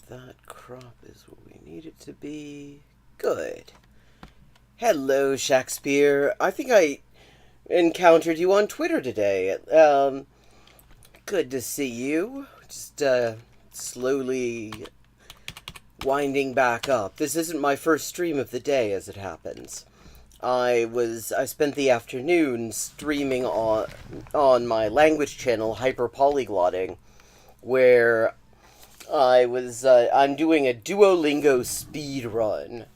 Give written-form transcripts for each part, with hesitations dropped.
that crop is what we need it to be. Good. Hello, Shakespeare. I think I encountered you on Twitter today. Good to see you. Just, slowly winding back up. This isn't my first stream of the day, as it happens. I spent the afternoon streaming on my language channel, Hyperpolyglotting, where I'm doing a Duolingo speed run,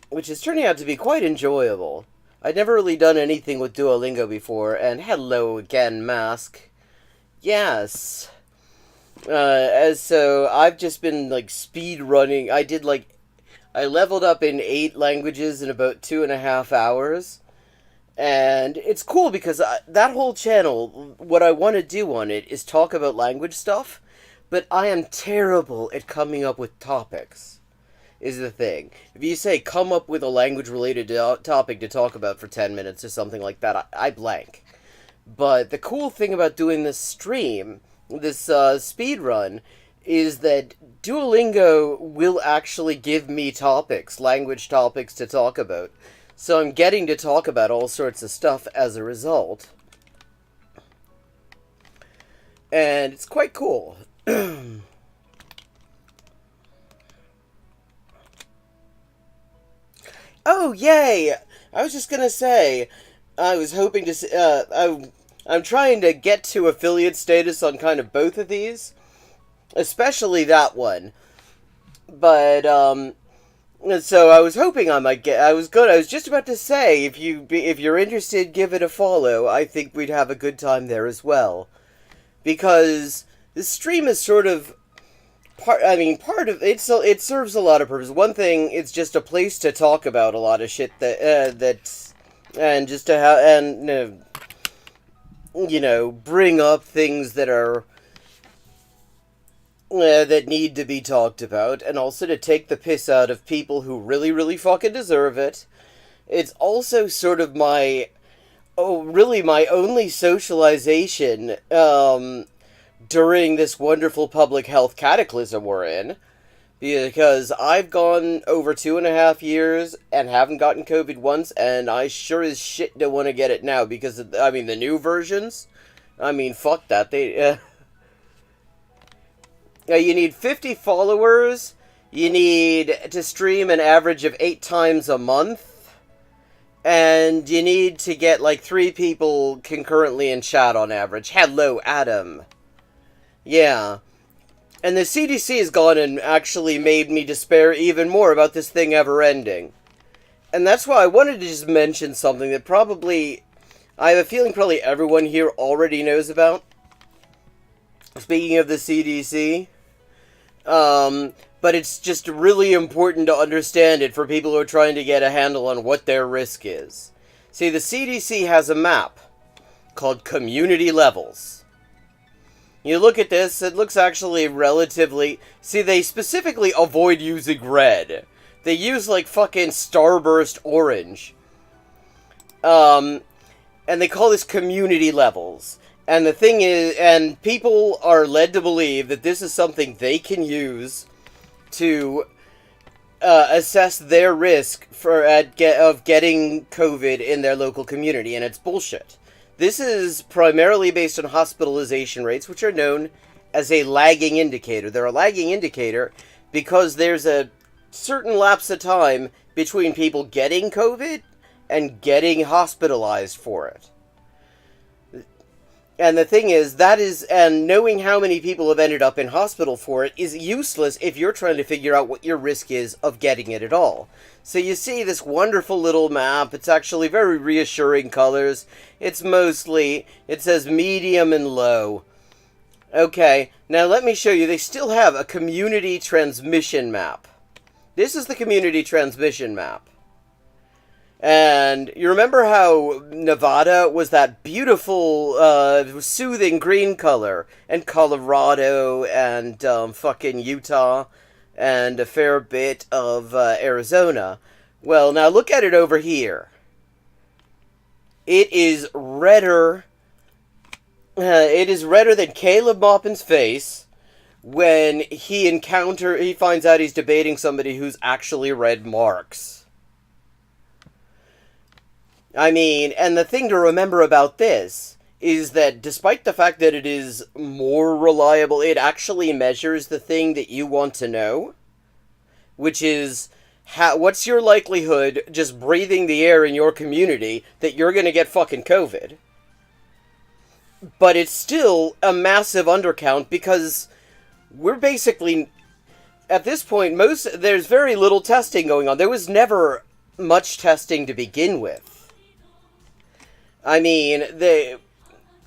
which is turning out to be quite enjoyable. I'd never really done anything with Duolingo before, and hello again, Mask. Yes. So I've just been, speed running. I leveled up in 8 languages in about 2.5 hours. And it's cool because that whole channel, what I want to do on it is talk about language stuff, but I am terrible at coming up with topics, is the thing. If you say, come up with a language-related topic to talk about for 10 minutes or something like that, I blank. But the cool thing about doing this stream, this speed run, is that Duolingo will actually give me topics, language topics to talk about. So I'm getting to talk about all sorts of stuff as a result. And it's quite cool. Oh, yay! I was just gonna say, I was hoping to I'm trying to get to affiliate status on kind of both of these. Especially that one. But, so I was hoping I might get. I was just about to say, if you're interested, give it a follow. I think we'd have a good time there as well, because this stream is sort of part of it. So it serves a lot of purposes. One thing, it's just a place to talk about a lot of shit and just to have bring up things that are. That need to be talked about, and also to take the piss out of people who really, really fucking deserve it. It's also sort of my only socialization, during this wonderful public health cataclysm we're in, because I've gone over 2.5 years and haven't gotten COVID once, and I sure as shit don't want to get it now, because, the new versions, fuck that, you need 50 followers, you need to stream an average of 8 times a month, and you need to get 3 people concurrently in chat on average. Hello, Adam. Yeah. And the CDC has gone and actually made me despair even more about this thing ever ending. And that's why I wanted to just mention something that I have a feeling probably everyone here already knows about. Speaking of the CDC, but it's just really important to understand it for people who are trying to get a handle on what their risk is. See, the CDC has a map called Community Levels. You look at this, it looks actually relatively... See, they specifically avoid using red. They use, fucking Starburst Orange. And they call this Community Levels. And the thing is, and people are led to believe that this is something they can use to assess their risk of getting COVID in their local community, and it's bullshit. This is primarily based on hospitalization rates, which are known as a lagging indicator. They're a lagging indicator because there's a certain lapse of time between people getting COVID and getting hospitalized for it. And the thing is, and knowing how many people have ended up in hospital for it is useless if you're trying to figure out what your risk is of getting it at all. So you see this wonderful little map. It's actually very reassuring colors. It says medium and low. Okay, now let me show you. They still have a community transmission map. This is the community transmission map. And you remember how Nevada was that beautiful, soothing green color, and Colorado, and fucking Utah, and a fair bit of Arizona? Well, now look at it over here. It is redder. It is redder than Caleb Maupin's face, when he finds out he's debating somebody who's actually read Marx. I mean, and the thing to remember about this is that despite the fact that it is more reliable, it actually measures the thing that you want to know, which is what's your likelihood just breathing the air in your community that you're going to get fucking COVID. But it's still a massive undercount because we're basically, at this point, there's very little testing going on. There was never much testing to begin with. I mean,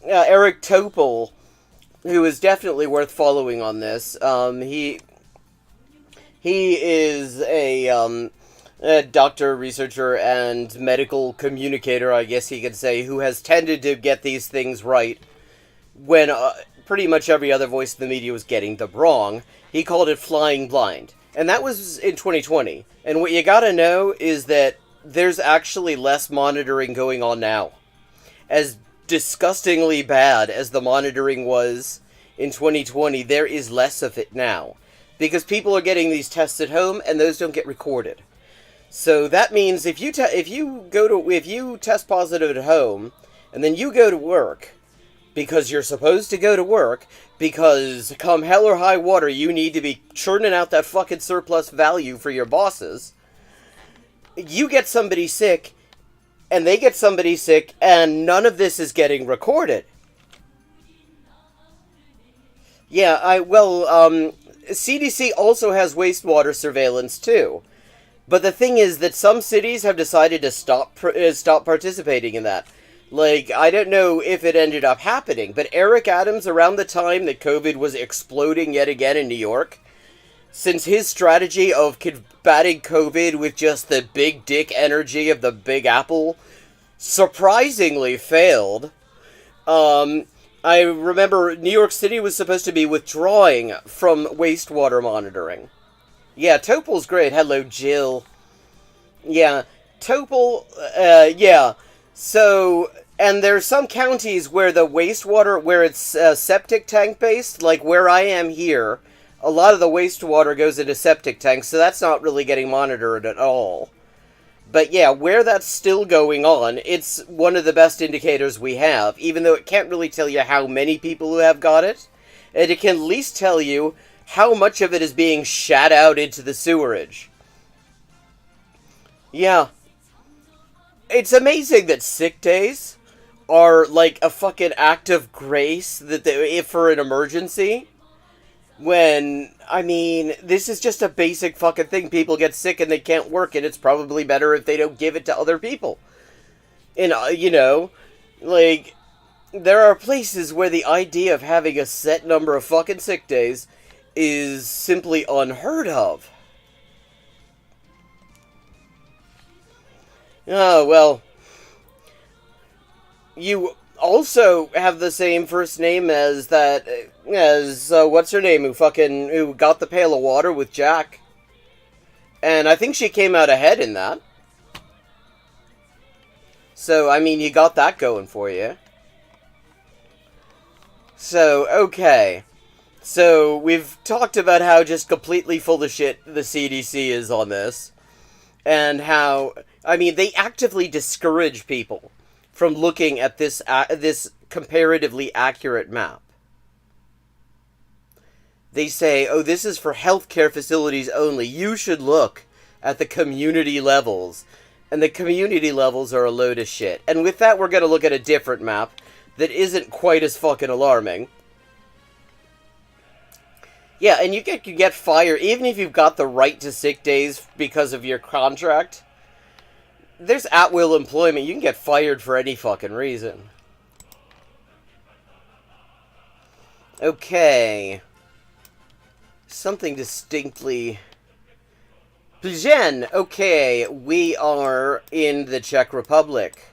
Eric Topol, who is definitely worth following on this, he is a doctor, researcher, and medical communicator, I guess you could say, who has tended to get these things right when pretty much every other voice in the media was getting them wrong. He called it flying blind. And that was in 2020. And what you gotta know is that there's actually less monitoring going on now. As disgustingly bad as the monitoring was in 2020, there is less of it now. Because people are getting these tests at home, and those don't get recorded. So that means if you test positive at home, and then you go to work, because you're supposed to go to work, because come hell or high water, you need to be churning out that fucking surplus value for your bosses, you get somebody sick, and they get somebody sick, and none of this is getting recorded. Yeah, CDC also has wastewater surveillance too. But the thing is that some cities have decided to stop participating in that. Like, I don't know if it ended up happening, but Eric Adams, around the time that COVID was exploding yet again in New York, since his strategy of combating COVID with just the big dick energy of the Big Apple surprisingly failed, I remember New York City was supposed to be withdrawing from wastewater monitoring. Yeah, Topol's great. Hello, Jill. Yeah, Topol, yeah. So, and there's some counties where the wastewater, where it's septic tank based, like where I am here, a lot of the wastewater goes into septic tanks, so that's not really getting monitored at all. But yeah, where that's still going on, it's one of the best indicators we have, even though it can't really tell you how many people who have got it, and it can at least tell you how much of it is being shat out into the sewerage. Yeah. It's amazing that sick days are like a fucking act of grace if for an emergency. When, I mean, this is just a basic fucking thing. People get sick and they can't work, and it's probably better if they don't give it to other people. And, you know, like, there are places where the idea of having a set number of fucking sick days is simply unheard of. Oh, well, you also have the same first name as what's her name, who got the pail of water with Jack. And I think she came out ahead in that. So, I mean, you got that going for you. So, okay. So, we've talked about how just completely full of shit the CDC is on this. And how, I mean, they actively discourage people from looking at this comparatively accurate map. They say, oh, this is for healthcare facilities only. You should look at the community levels. And the community levels are a load of shit. And with that, we're going to look at a different map that isn't quite as fucking alarming. Yeah, and you can get fired, even if you've got the right to sick days because of your contract. There's at-will employment. You can get fired for any fucking reason. Okay. Something distinctly... Plzeň! Okay, we are in the Czech Republic.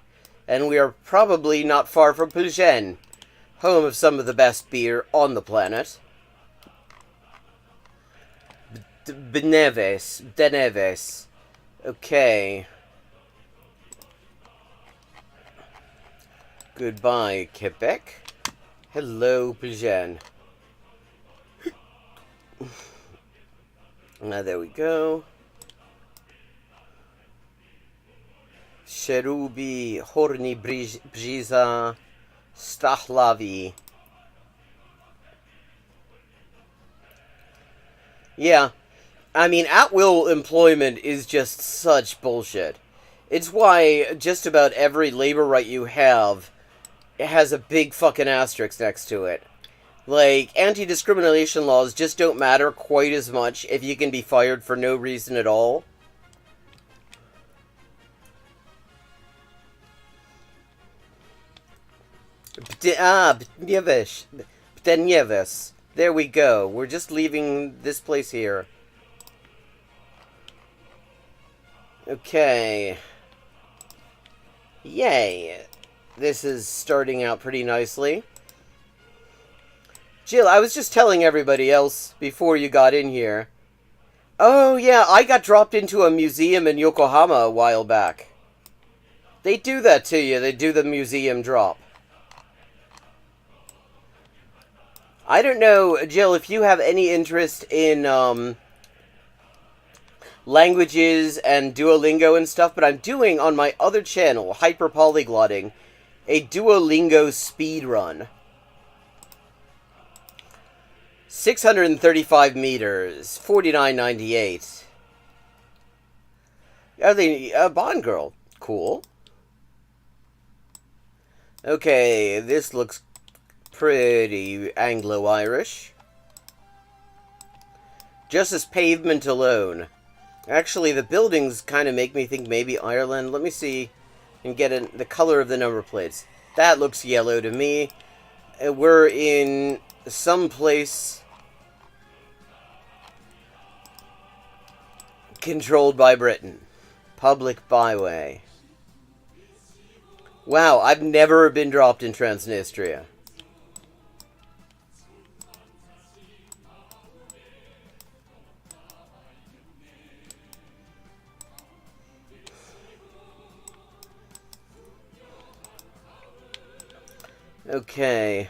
And we are probably not far from Plzeň, home of some of the best beer on the planet. Beneves. Okay. Goodbye, Quebec. Hello, Plzeň. There we go. Cherubi, Horny Brisa, Stahlavi. Yeah. I mean, at-will employment is just such bullshit. It's why just about every labor right you have has a big fucking asterisk next to it. Like, anti-discrimination laws just don't matter quite as much if you can be fired for no reason at all. Bdenyevis. There we go. We're just leaving this place here. Okay. Yay. This is starting out pretty nicely. Jill, I was just telling everybody else before you got in here. Oh, yeah, I got dropped into a museum in Yokohama a while back. They do that to you. They do the museum drop. I don't know, Jill, if you have any interest in, languages and Duolingo and stuff, but I'm doing on my other channel, Hyperpolyglotting, a Duolingo speed run. 635 meters, 49.98. Are they a Bond girl? Cool. Okay, this looks pretty Anglo-Irish. Just as pavement alone. Actually, the buildings kind of make me think maybe Ireland. Let me see and get the color of the number plates. That looks yellow to me. We're in some place controlled by Britain. Public byway. Wow, I've never been dropped in Transnistria. Okay.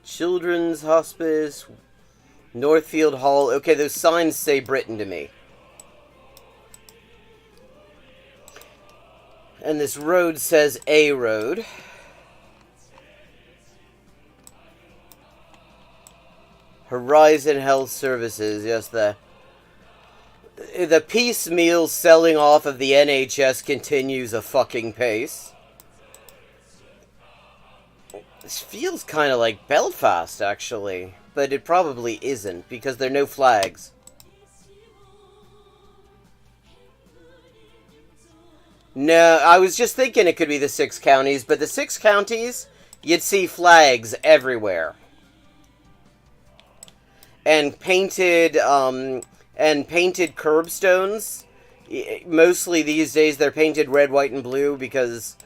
Children's Hospice. Northfield Hall. Okay, those signs say Britain to me. And this road says A Road. Horizon Health Services. Yes, the piecemeal selling off of the NHS continues a fucking pace. This feels kind of like Belfast, actually. But it probably isn't, because there are no flags. No, I was just thinking it could be the 6 counties, but the 6 counties, you'd see flags everywhere. And painted curbstones. Mostly these days they're painted red, white, and blue because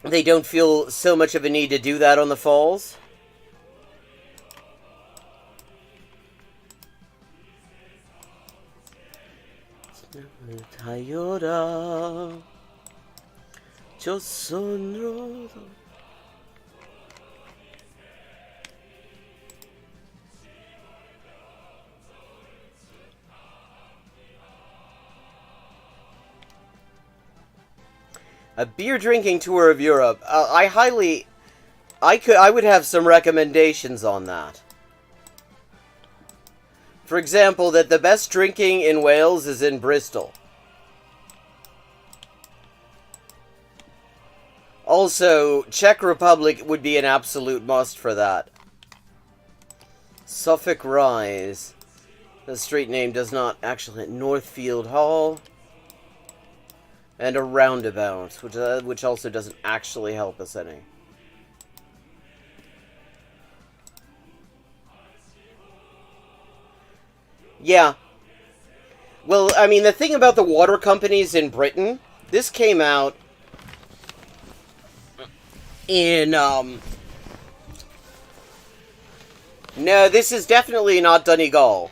they don't feel so much of a need to do that on the falls. A beer drinking tour of Europe. I would have some recommendations on that. For example, that the best drinking in Wales is in Bristol. Also, Czech Republic would be an absolute must for that. Suffolk Rise. The street name does not actually... Northfield Hall. And a roundabout, which also doesn't actually help us any. Yeah. Well, I mean, the thing about the water companies in Britain, this came out in, No, this is definitely not Donegal.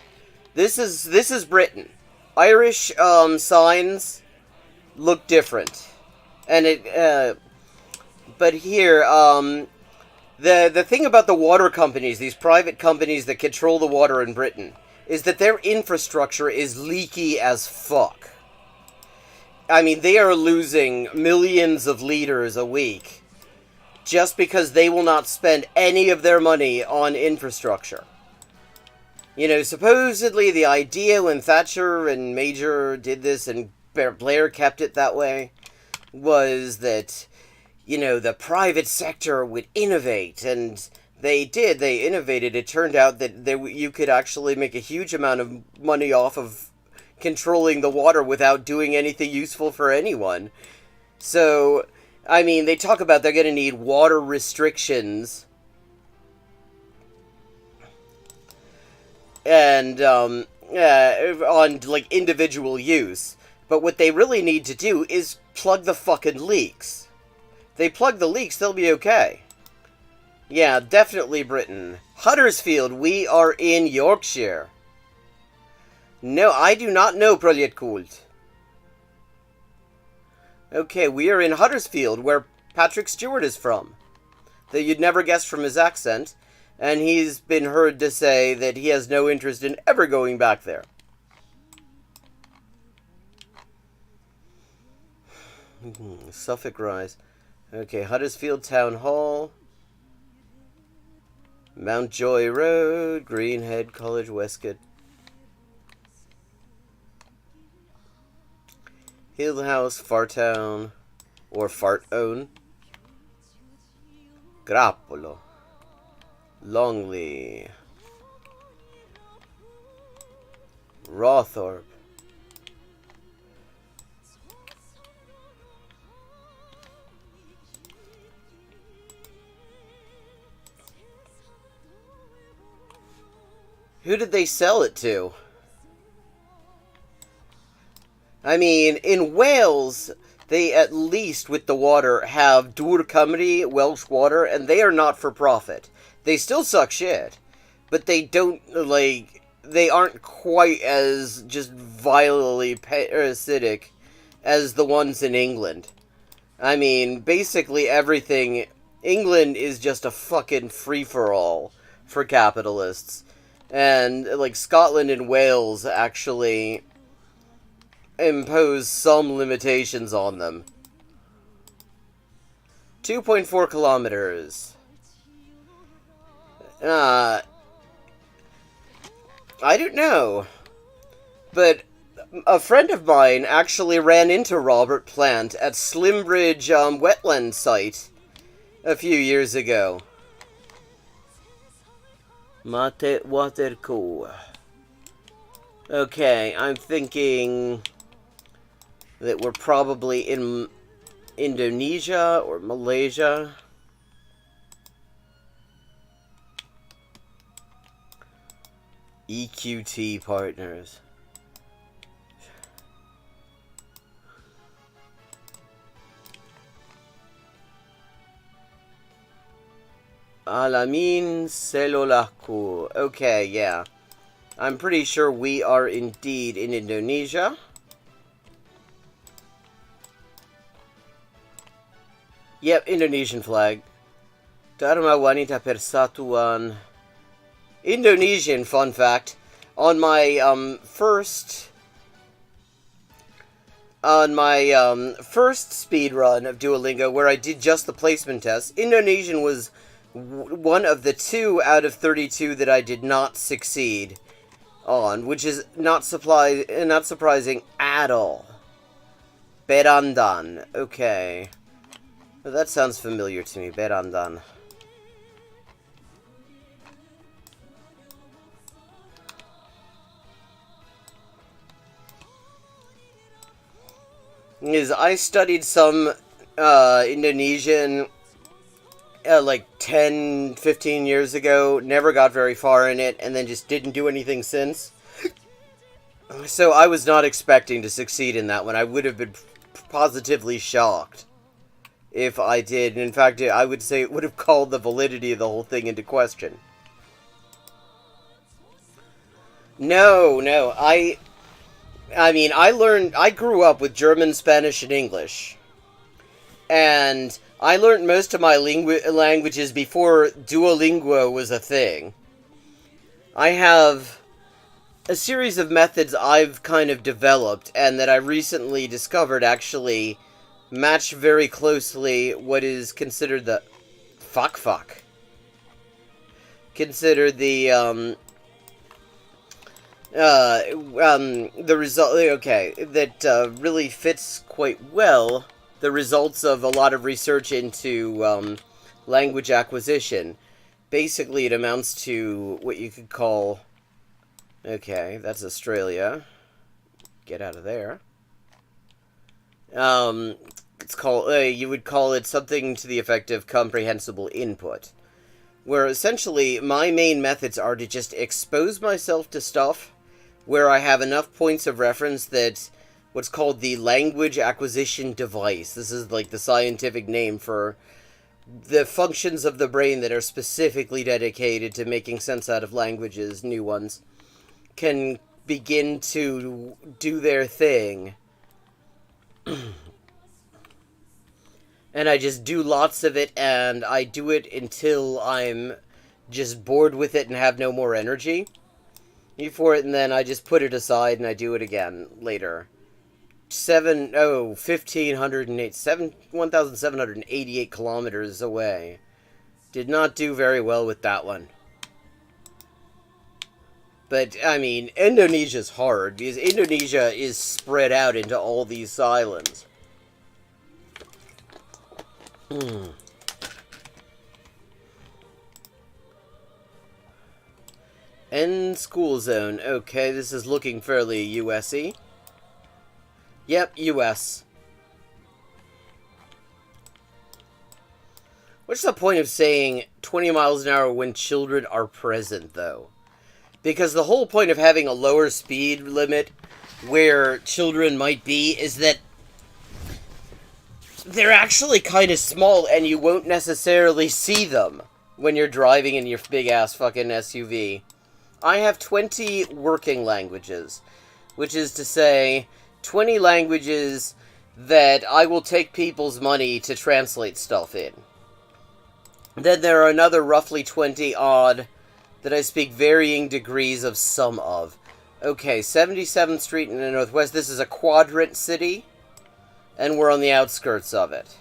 This is Britain. Irish, signs look different. And but here, The thing about the water companies, these private companies that control the water in Britain, is that their infrastructure is leaky as fuck. I mean, they are losing millions of liters a week just because they will not spend any of their money on infrastructure. You know, supposedly the idea when Thatcher and Major did this and Blair kept it that way was that, you know, the private sector would innovate, and they did. They innovated. It turned out that you could actually make a huge amount of money off of controlling the water without doing anything useful for anyone. So, I mean, they talk about they're going to need water restrictions and on like individual use. But what they really need to do is plug the fucking leaks. They plug the leaks, they'll be okay. Yeah, definitely Britain. Huddersfield, we are in Yorkshire. No, I do not know Proletkult. Okay, we are in Huddersfield, where Patrick Stewart is from. That you'd never guess from his accent, and he's been heard to say that he has no interest in ever going back there. Suffolk Rise. Okay, Huddersfield Town Hall. Mountjoy Road, Greenhead College, Westgate. Hill House, Fartown, or Fartone. Grappolo. Longley. Rawthorpe. Who did they sell it to? I mean, in Wales, they at least, with the water, have Dŵr Cymru, Welsh Water, and they are not for profit. They still suck shit, but they don't, like, they aren't quite as just vilely parasitic as the ones in England. I mean, basically everything, England is just a fucking free-for-all for capitalists. And, like, Scotland and Wales actually impose some limitations on them. 2.4 kilometers. I don't know. But a friend of mine actually ran into Robert Plant at Slimbridge wetland site a few years ago. Mate Waterco. Okay, I'm thinking that we're probably in Indonesia or Malaysia. EQT Partners. Alamin Selolaku. Okay, yeah. I'm pretty sure we are indeed in Indonesia. Yep, Indonesian flag. Dharma Wanita Persatuan. Indonesian, fun fact. On my first speed run of Duolingo, where I did just the placement test, Indonesian was one of the 2 out of 32 that I did not succeed on, which is not surprising at all. Berandan. Okay. Well, that sounds familiar to me. Berandan. I studied some Indonesian like 10, 15 years ago, never got very far in it, and then just didn't do anything since. So I was not expecting to succeed in that one. I would have been positively shocked if I did. In fact, I would say it would have called the validity of the whole thing into question. No. I mean, I grew up with German, Spanish, and English. And I learned most of my languages before Duolingo was a thing. I have a series of methods I've kind of developed and that I recently discovered actually match very closely what is considered the... Fuck. Considered the result... Okay, that really fits quite well the results of a lot of research into language acquisition. Basically, it amounts to what you could call... Okay, that's Australia. Get out of there. It's called... you would call it something to the effect of comprehensible input. Where essentially, my main methods are to just expose myself to stuff where I have enough points of reference that... What's called the language acquisition device. This is like the scientific name for the functions of the brain that are specifically dedicated to making sense out of languages, new ones, can begin to do their thing. And I just do lots of it, and I do it until I'm just bored with it and have no more energy for it, and then I just put it aside and I do it again later. 1,788 kilometers away. Did not do very well with that one. But, I mean, Indonesia's hard, because Indonesia is spread out into all these islands. End school zone. Okay, this is looking fairly US-y. Yep, US. What's the point of saying 20 miles an hour when children are present, though? Because the whole point of having a lower speed limit where children might be is that they're actually kind of small and you won't necessarily see them when you're driving in your big-ass fucking SUV. I have 20 working languages, which is to say 20 languages that I will take people's money to translate stuff in. Then there are another roughly 20 odd that I speak varying degrees of some of. Okay, 77th Street in the Northwest. This is a quadrant city, and we're on the outskirts of it.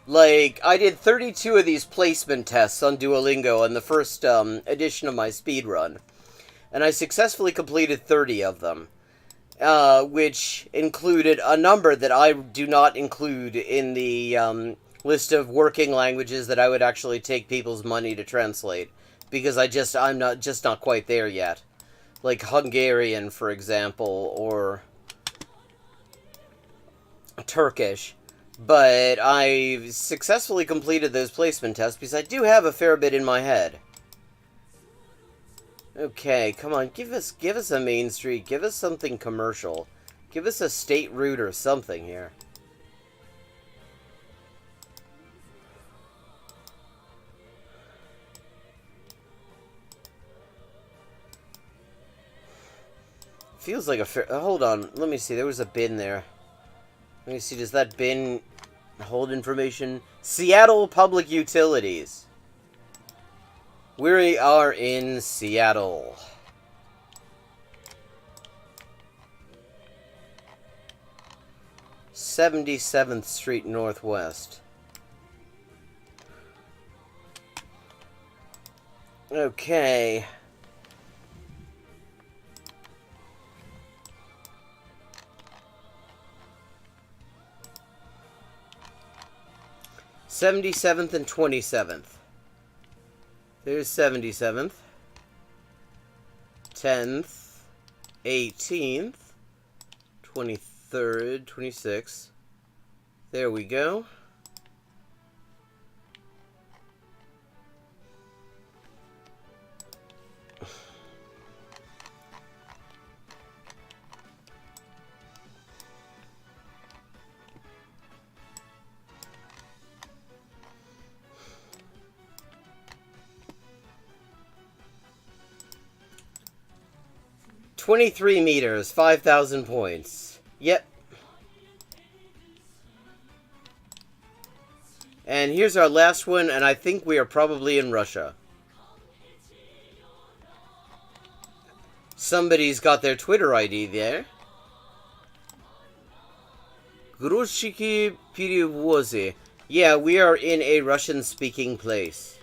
Like, I did 32 of these placement tests on Duolingo on the first edition of my speedrun. And I successfully completed 30 of them. Which included a number that I do not include in the list of working languages that I would actually take people's money to translate. Because I'm not quite there yet. Like Hungarian, for example, or Turkish. But I successfully completed those placement tests because I do have a fair bit in my head. Okay, come on, give us a main street, give us something commercial. Give us a state route or something here. Feels like a fair... hold on, let me see, there was a bin there. Let me see, does that bin hold information? Seattle Public Utilities. We are in Seattle. '77th Street Northwest. Okay. '77th and 27th. There's 77th. 10th. 18th. 23rd. 26th. There we go. $23 meters, 5,000 points. Yep. And here's our last one, and I think we are probably in Russia. Somebody's got their Twitter ID there. Грузчики перевозы. Yeah, we are in a Russian-speaking place.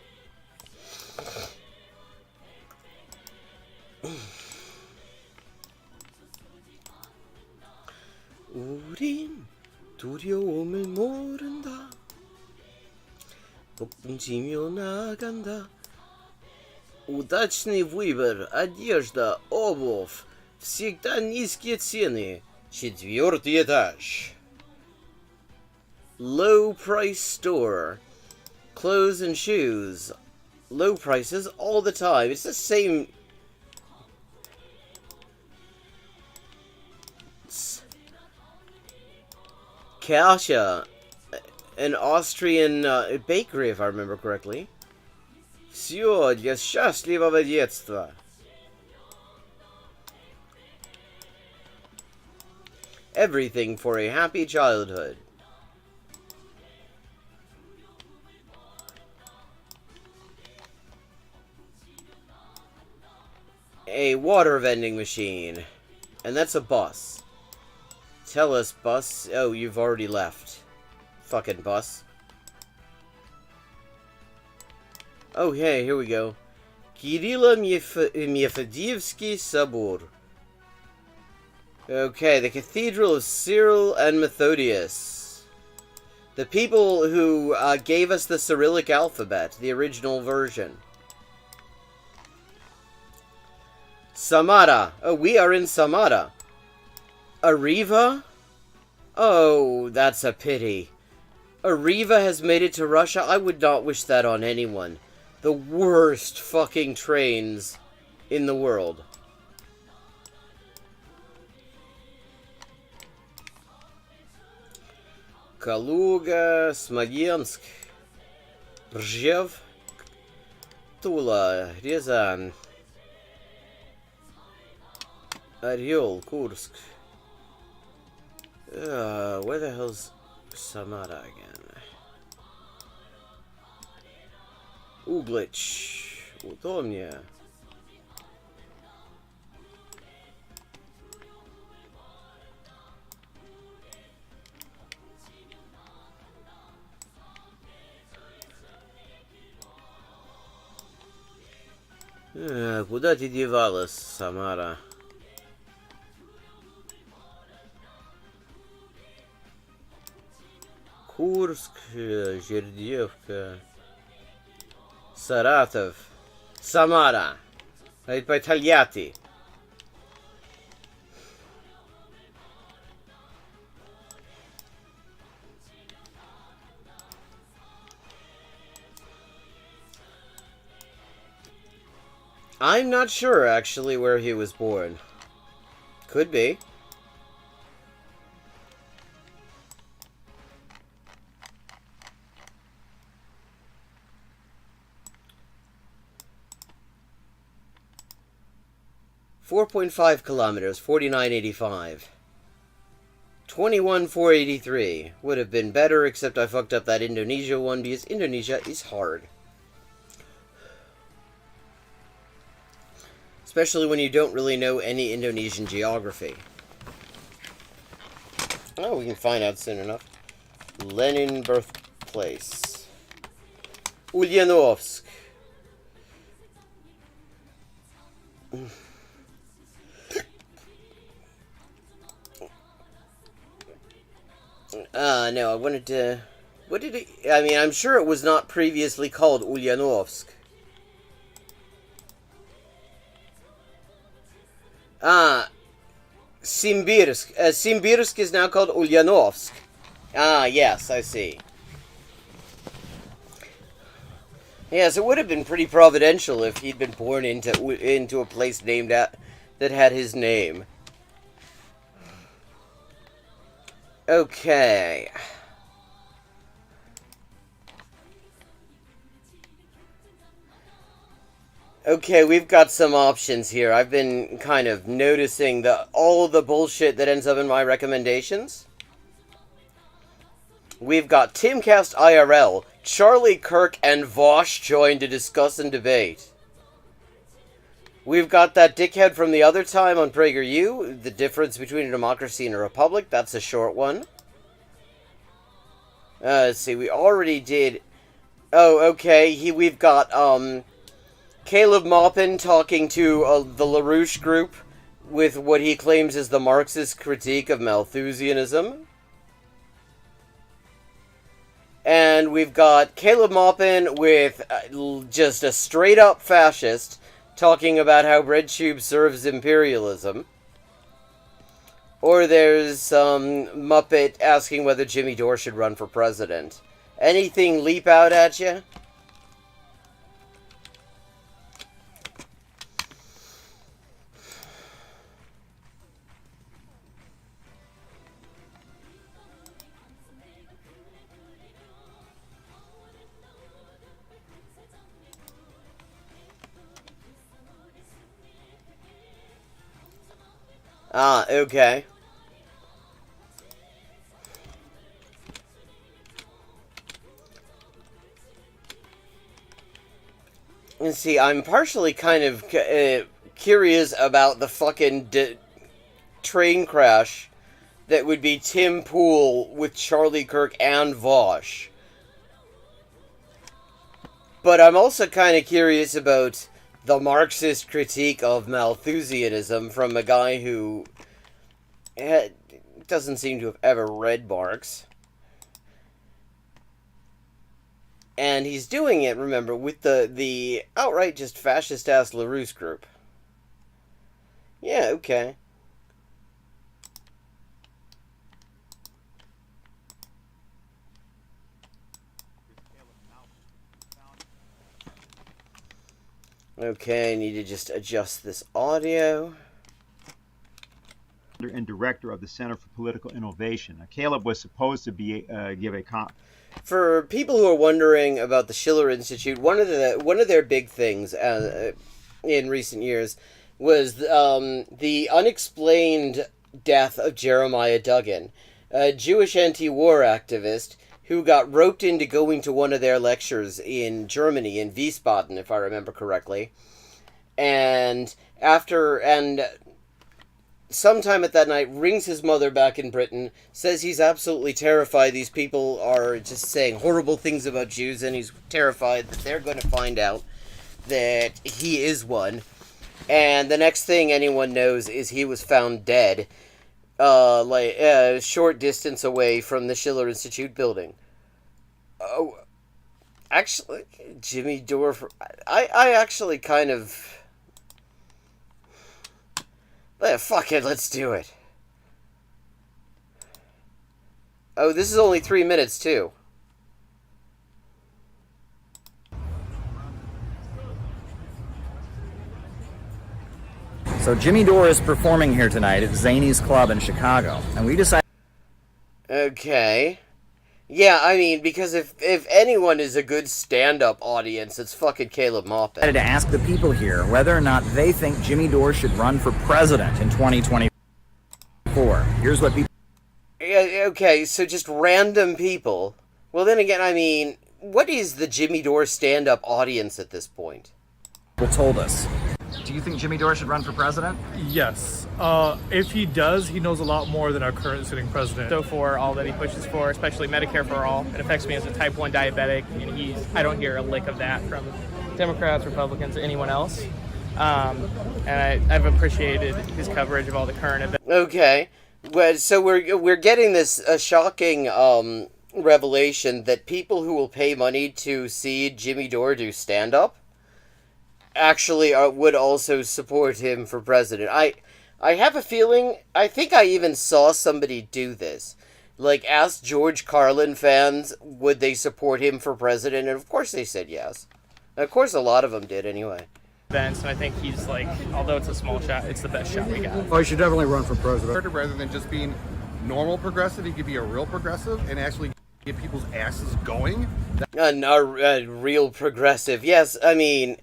우린 두려움을 모른다. Попунчимё наганда. Удачный выбор, одежда, обувь. Всегда низкие цены. 4-й этаж. Low price store. Clothes and shoes. Low prices all the time. It's the same. Kasia, an Austrian bakery, if I remember correctly. Всё для счастливого детства. Everything for a happy childhood. A water vending machine. And that's a bus. Tell us, bus. Oh, you've already left. Fucking bus. Oh, hey, here we go. Kirill-Methodievsky Sabor. Okay, the Cathedral of Cyril and Methodius. The people who gave us the Cyrillic alphabet, the original version. Samara. Oh, we are in Samara. Arriva? Oh, that's a pity. Arriva has made it to Russia. I would not wish that on anyone. The worst fucking trains in the world. Kaluga, Smolensk, Rzhev, Tula, Ryazan, Oryol, Kursk. Where the hell's Samara again? Uglich, Utomnia. Куда ты девалась, Самара? Курск, Жердевка, Saratov, Samara, right by Tagliati. I'm not sure, actually, where he was born. Could be. .5 kilometers, 49.85. 21.483 would have been better, except I fucked up that Indonesia one because Indonesia is hard. Especially when you don't really know any Indonesian geography. Oh, we can find out soon enough. Lenin birthplace. Ulyanovsk. No, I wanted to... What did it... I mean, I'm sure it was not previously called Ulyanovsk. Simbirsk. Simbirsk is now called Ulyanovsk. Ah, yes, I see. Yes, it would have been pretty providential if he'd been born into a place named that had his name. Okay. Okay, we've got some options here. I've been kind of noticing all of the bullshit that ends up in my recommendations. We've got Timcast IRL, Charlie Kirk, and Vosh join to discuss and debate. We've got that dickhead from the other time on PragerU, the difference between a democracy and a republic. That's a short one. Let's see, we already did... Oh, okay, we've got, Caleb Maupin talking to the LaRouche group with what he claims is the Marxist critique of Malthusianism. And we've got Caleb Maupin with just a straight-up fascist talking about how BreadTube serves imperialism. Or there's some Muppet asking whether Jimmy Dore should run for president. Anything leap out at you? Ah, okay. And see, I'm partially kind of curious about the fucking train crash that would be Tim Pool with Charlie Kirk and Vosh. But I'm also kind of curious about the Marxist critique of Malthusianism from a guy who doesn't seem to have ever read Marx. And he's doing it, remember, with the outright just fascist-ass LaRouche group. Yeah, okay. Okay, I need to just adjust this audio. And director of the Center for Political Innovation. Now, Caleb was supposed to be give a For people who are wondering about the Schiller Institute, one of their big things in recent years was the unexplained death of Jeremiah Duggan, a Jewish anti-war activist who got roped into going to one of their lectures in Germany, in Wiesbaden, if I remember correctly. And sometime at that night, rings his mother back in Britain, says he's absolutely terrified these people are just saying horrible things about Jews, and he's terrified that they're going to find out that he is one. And the next thing anyone knows is he was found dead, a short distance away from the Schiller Institute building. Oh, actually, Jimmy Dore... I actually kind of... fuck it, let's do it. Oh, this is only 3 minutes, too. So Jimmy Dore is performing here tonight at Zany's Club in Chicago, and we decided... Okay. Yeah, I mean, because if anyone is a good stand-up audience, it's fucking Caleb Maupin. To ask the people here whether or not they think Jimmy Dore should run for president in 2024. Here's what people... Yeah, okay, so just random people. Well, then again, I mean, what is the Jimmy Dore stand-up audience at this point? Told us. Do you think Jimmy Dore should run for president? Yes. If he does, he knows a lot more than our current sitting president. So for all that he pushes for, especially Medicare for all, it affects me as a type 1 diabetic, and I don't hear a lick of that from Democrats, Republicans, anyone else. And I've appreciated his coverage of all the current events. Okay. Well, so we're getting this shocking revelation that people who will pay money to see Jimmy Dore do stand-up actually would also support him for president. I have a feeling, I think I even saw somebody do this. Like, ask George Carlin fans, would they support him for president? And of course they said yes. And of course a lot of them did anyway. And I think he's like, although it's a small shot, it's the best shot we got. Oh, he should definitely run for president. Rather than just being normal progressive, he could be a real progressive and actually get people's asses going. A real progressive. Yes, I mean...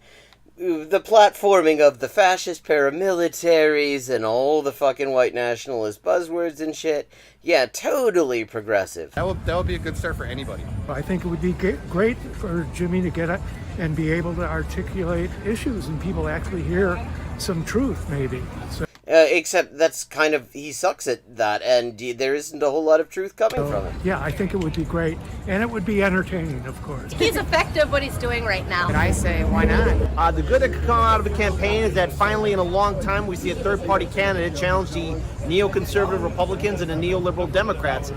the platforming of the fascist paramilitaries and all the fucking white nationalist buzzwords and shit. Yeah, totally progressive. That would be a good start for anybody. I think it would be great for Jimmy to get it and be able to articulate issues and people actually hear some truth, maybe. So, except that's kind of, he sucks at that, and there isn't a whole lot of truth coming from it. yeah, I think it would be great, and it would be entertaining, of course. He's effective what he's doing right now. And I say, why not? The good that could come out of the campaign is that finally in a long time we see a third-party candidate challenge the neoconservative Republicans and the neoliberal Democrats.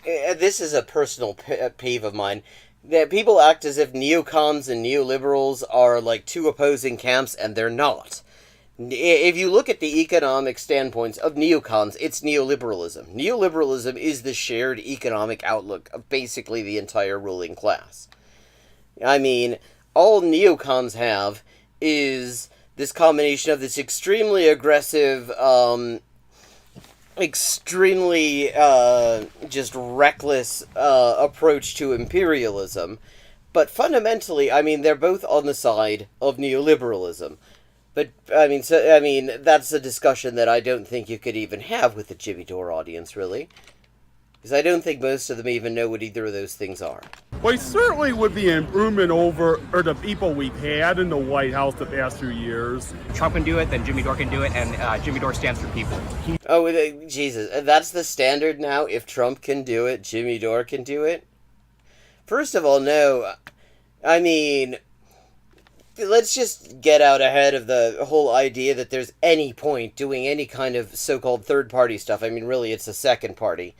This is a personal pet peeve of mine. That people act as if neocons and neoliberals are like two opposing camps, and they're not. If you look at the economic standpoints of neocons, it's neoliberalism. Neoliberalism is the shared economic outlook of basically the entire ruling class. I mean, all neocons have is this combination of this extremely aggressive, extremely just reckless approach to imperialism. But fundamentally, I mean, they're both on the side of neoliberalism. But, I mean, that's a discussion that I don't think you could even have with the Jimmy Dore audience, really. Because I don't think most of them even know what either of those things are. Well, certainly with the improvement over the people we've had in the White House the past few years. Trump can do it, then Jimmy Dore can do it, and Jimmy Dore stands for people. Oh, Jesus. That's the standard now? If Trump can do it, Jimmy Dore can do it? First of all, no. I mean, let's just get out ahead of the whole idea that there's any point doing any kind of so-called third-party stuff. I mean, really, it's a second party.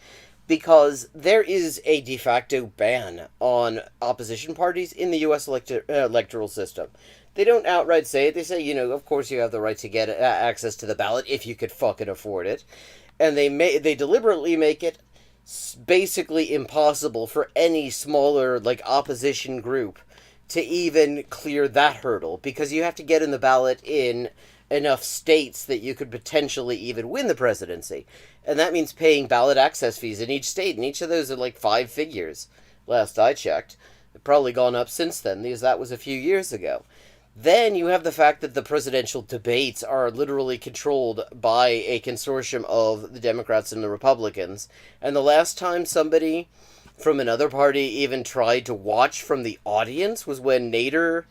Because there is a de facto ban on opposition parties in the U.S. electoral system. They don't outright say it. They say, you know, of course you have the right to get access to the ballot if you could fucking afford it. And they deliberately make it basically impossible for any smaller, like, opposition group to even clear that hurdle, because you have to get in the ballot in enough states that you could potentially even win the presidency. And that means paying ballot access fees in each state, and each of those are like 5 figures, last I checked. They've probably gone up since then, because that was a few years ago. Then you have the fact that the presidential debates are literally controlled by a consortium of the Democrats and the Republicans. And the last time somebody from another party even tried to watch from the audience was when Nader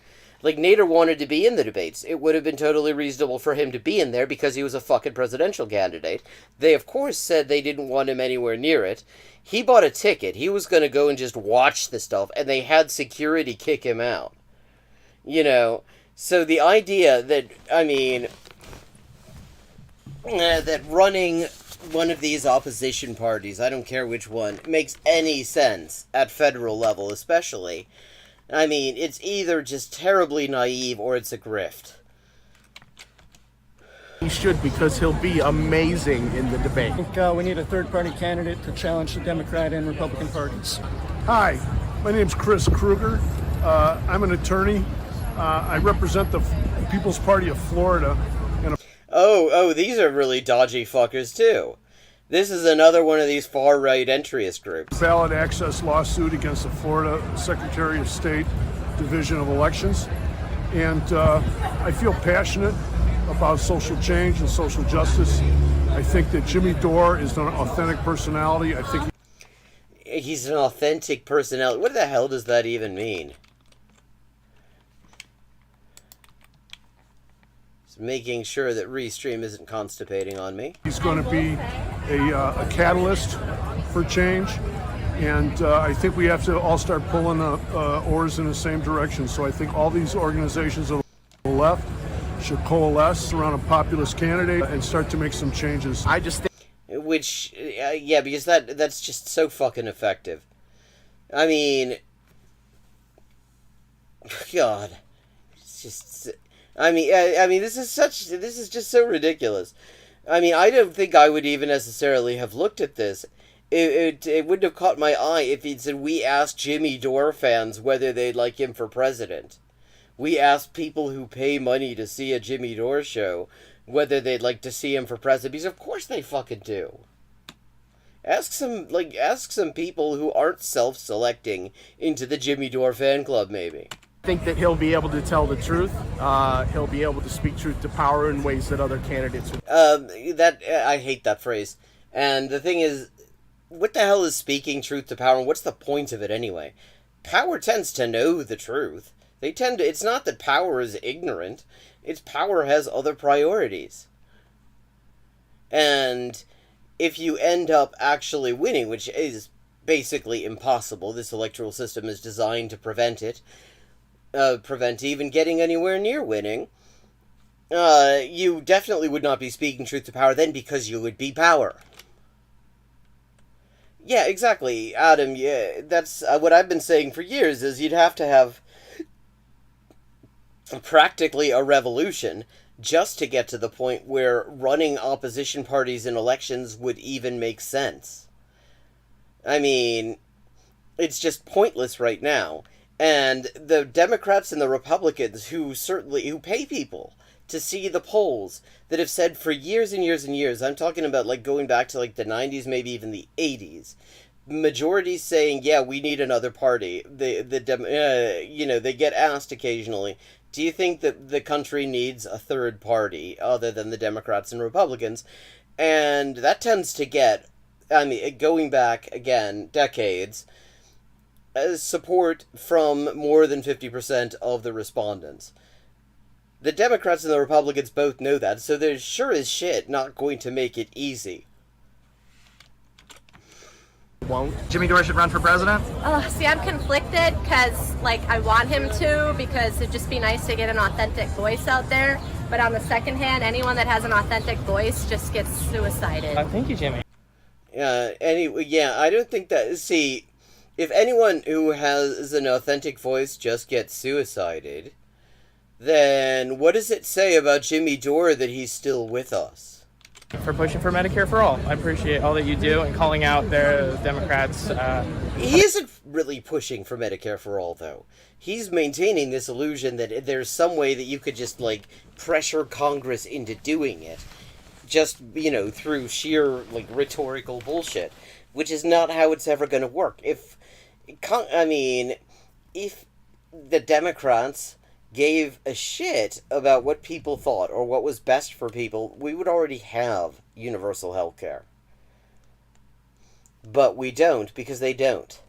wanted to be in the debates. It would have been totally reasonable for him to be in there because he was a fucking presidential candidate. They, of course, said they didn't want him anywhere near it. He bought a ticket. He was going to go and just watch the stuff, and they had security kick him out. You know, so the idea that, I mean, that running one of these opposition parties, I don't care which one, makes any sense at federal level especially. I mean, it's either just terribly naive or it's a grift. He should, because he'll be amazing in the debate. I think we need a third-party candidate to challenge the Democrat and Republican parties. Hi, my name's Chris Kruger. I'm an attorney. I represent the People's Party of Florida. Oh, these are really dodgy fuckers, too. This is another one of these far-right entryist groups. Ballot access lawsuit against the Florida Secretary of State Division of Elections. And I feel passionate about social change and social justice. I think that Jimmy Dore is an authentic personality. I think he's an authentic personality. What the hell does that even mean? Making sure that Restream isn't constipating on me. He's going to be a catalyst for change, and I think we have to all start pulling oars in the same direction. So I think all these organizations on the left should coalesce around a populist candidate and start to make some changes. I just think... Which, yeah, because that's just so fucking effective. I mean... God. It's just... I mean, this is just so ridiculous. I mean, I don't think I would even necessarily have looked at this. It wouldn't have caught my eye if he'd said, we asked Jimmy Dore fans whether they'd like him for president. We asked people who pay money to see a Jimmy Dore show whether they'd like to see him for president, because of course they fucking do. Ask some people who aren't self-selecting into the Jimmy Dore fan club, maybe. think that he'll be able to tell the truth. He'll be able to speak truth to power in ways that other candidates would. I hate that phrase. And the thing is, what the hell is speaking truth to power, and what's the point of it anyway? Power tends to know the truth. It's not that power is ignorant. It's power has other priorities. And if you end up actually winning, which is basically impossible, this electoral system is designed to prevent even getting anywhere near winning, you definitely would not be speaking truth to power then, because you would be power. Yeah, exactly, Adam. Yeah, that's what I've been saying for years, is you'd have to have practically a revolution just to get to the point where running opposition parties in elections would even make sense. I mean, it's just pointless right now. And the Democrats and the Republicans who pay people to see the polls that have said for years and years and years, I'm talking about like going back to like the 90s, maybe even the 80s, majorities saying, yeah, we need another party. They get asked occasionally, do you think that the country needs a third party other than the Democrats and Republicans? And that tends to get, going back, again, decades, support from more than 50% of the respondents. The Democrats and the Republicans both know that, so they're sure as shit not going to make it easy. Won't Jimmy Dore should run for president? See, I'm conflicted because, I want him to, because it'd just be nice to get an authentic voice out there. But on the second hand, anyone that has an authentic voice just gets suicided. Thank you, Jimmy. I don't think that... See, if anyone who has an authentic voice just gets suicided, then what does it say about Jimmy Dore that he's still with us? For pushing for Medicare for all. I appreciate all that you do and calling out the Democrats. He isn't really pushing for Medicare for all, though. He's maintaining this illusion that there's some way that you could just, pressure Congress into doing it. Just, through sheer, rhetorical bullshit. Which is not how it's ever going to work. If the Democrats gave a shit about what people thought or what was best for people, we would already have universal health care. But we don't, because they don't.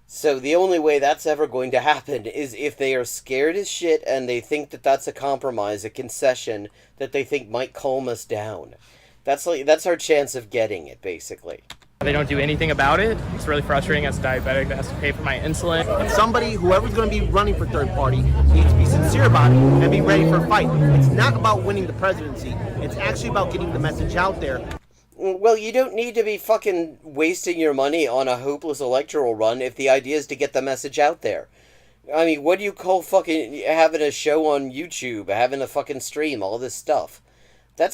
So the only way that's ever going to happen is if they are scared as shit and they think that that's a compromise, a concession that they think might calm us down. That's our chance of getting it, basically. They don't do anything about it. It's really frustrating as a diabetic that has to pay for my insulin. And whoever's going to be running for third party, needs to be sincere about it and be ready for a fight. It's not about winning the presidency. It's actually about getting the message out there. Well, you don't need to be fucking wasting your money on a hopeless electoral run if the idea is to get the message out there. What do you call fucking having a show on YouTube, having a fucking stream, all this stuff?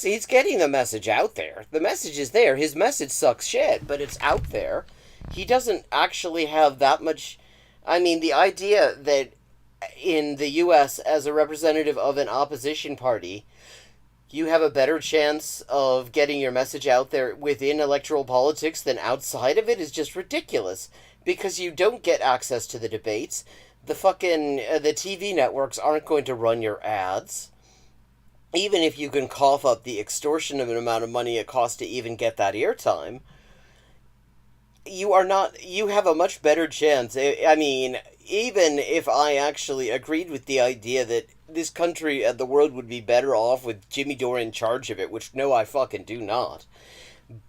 He's getting the message out there. The message is there. His message sucks shit, but it's out there. He doesn't actually have that much... the idea that in the U.S., as a representative of an opposition party, you have a better chance of getting your message out there within electoral politics than outside of it is just ridiculous. Because you don't get access to the debates. The TV networks aren't going to run your ads. Even if you can cough up the extortionate amount of money it costs to even get that airtime, you have a much better chance. Even if I actually agreed with the idea that this country and the world would be better off with Jimmy Dore in charge of it, which no, I fucking do not.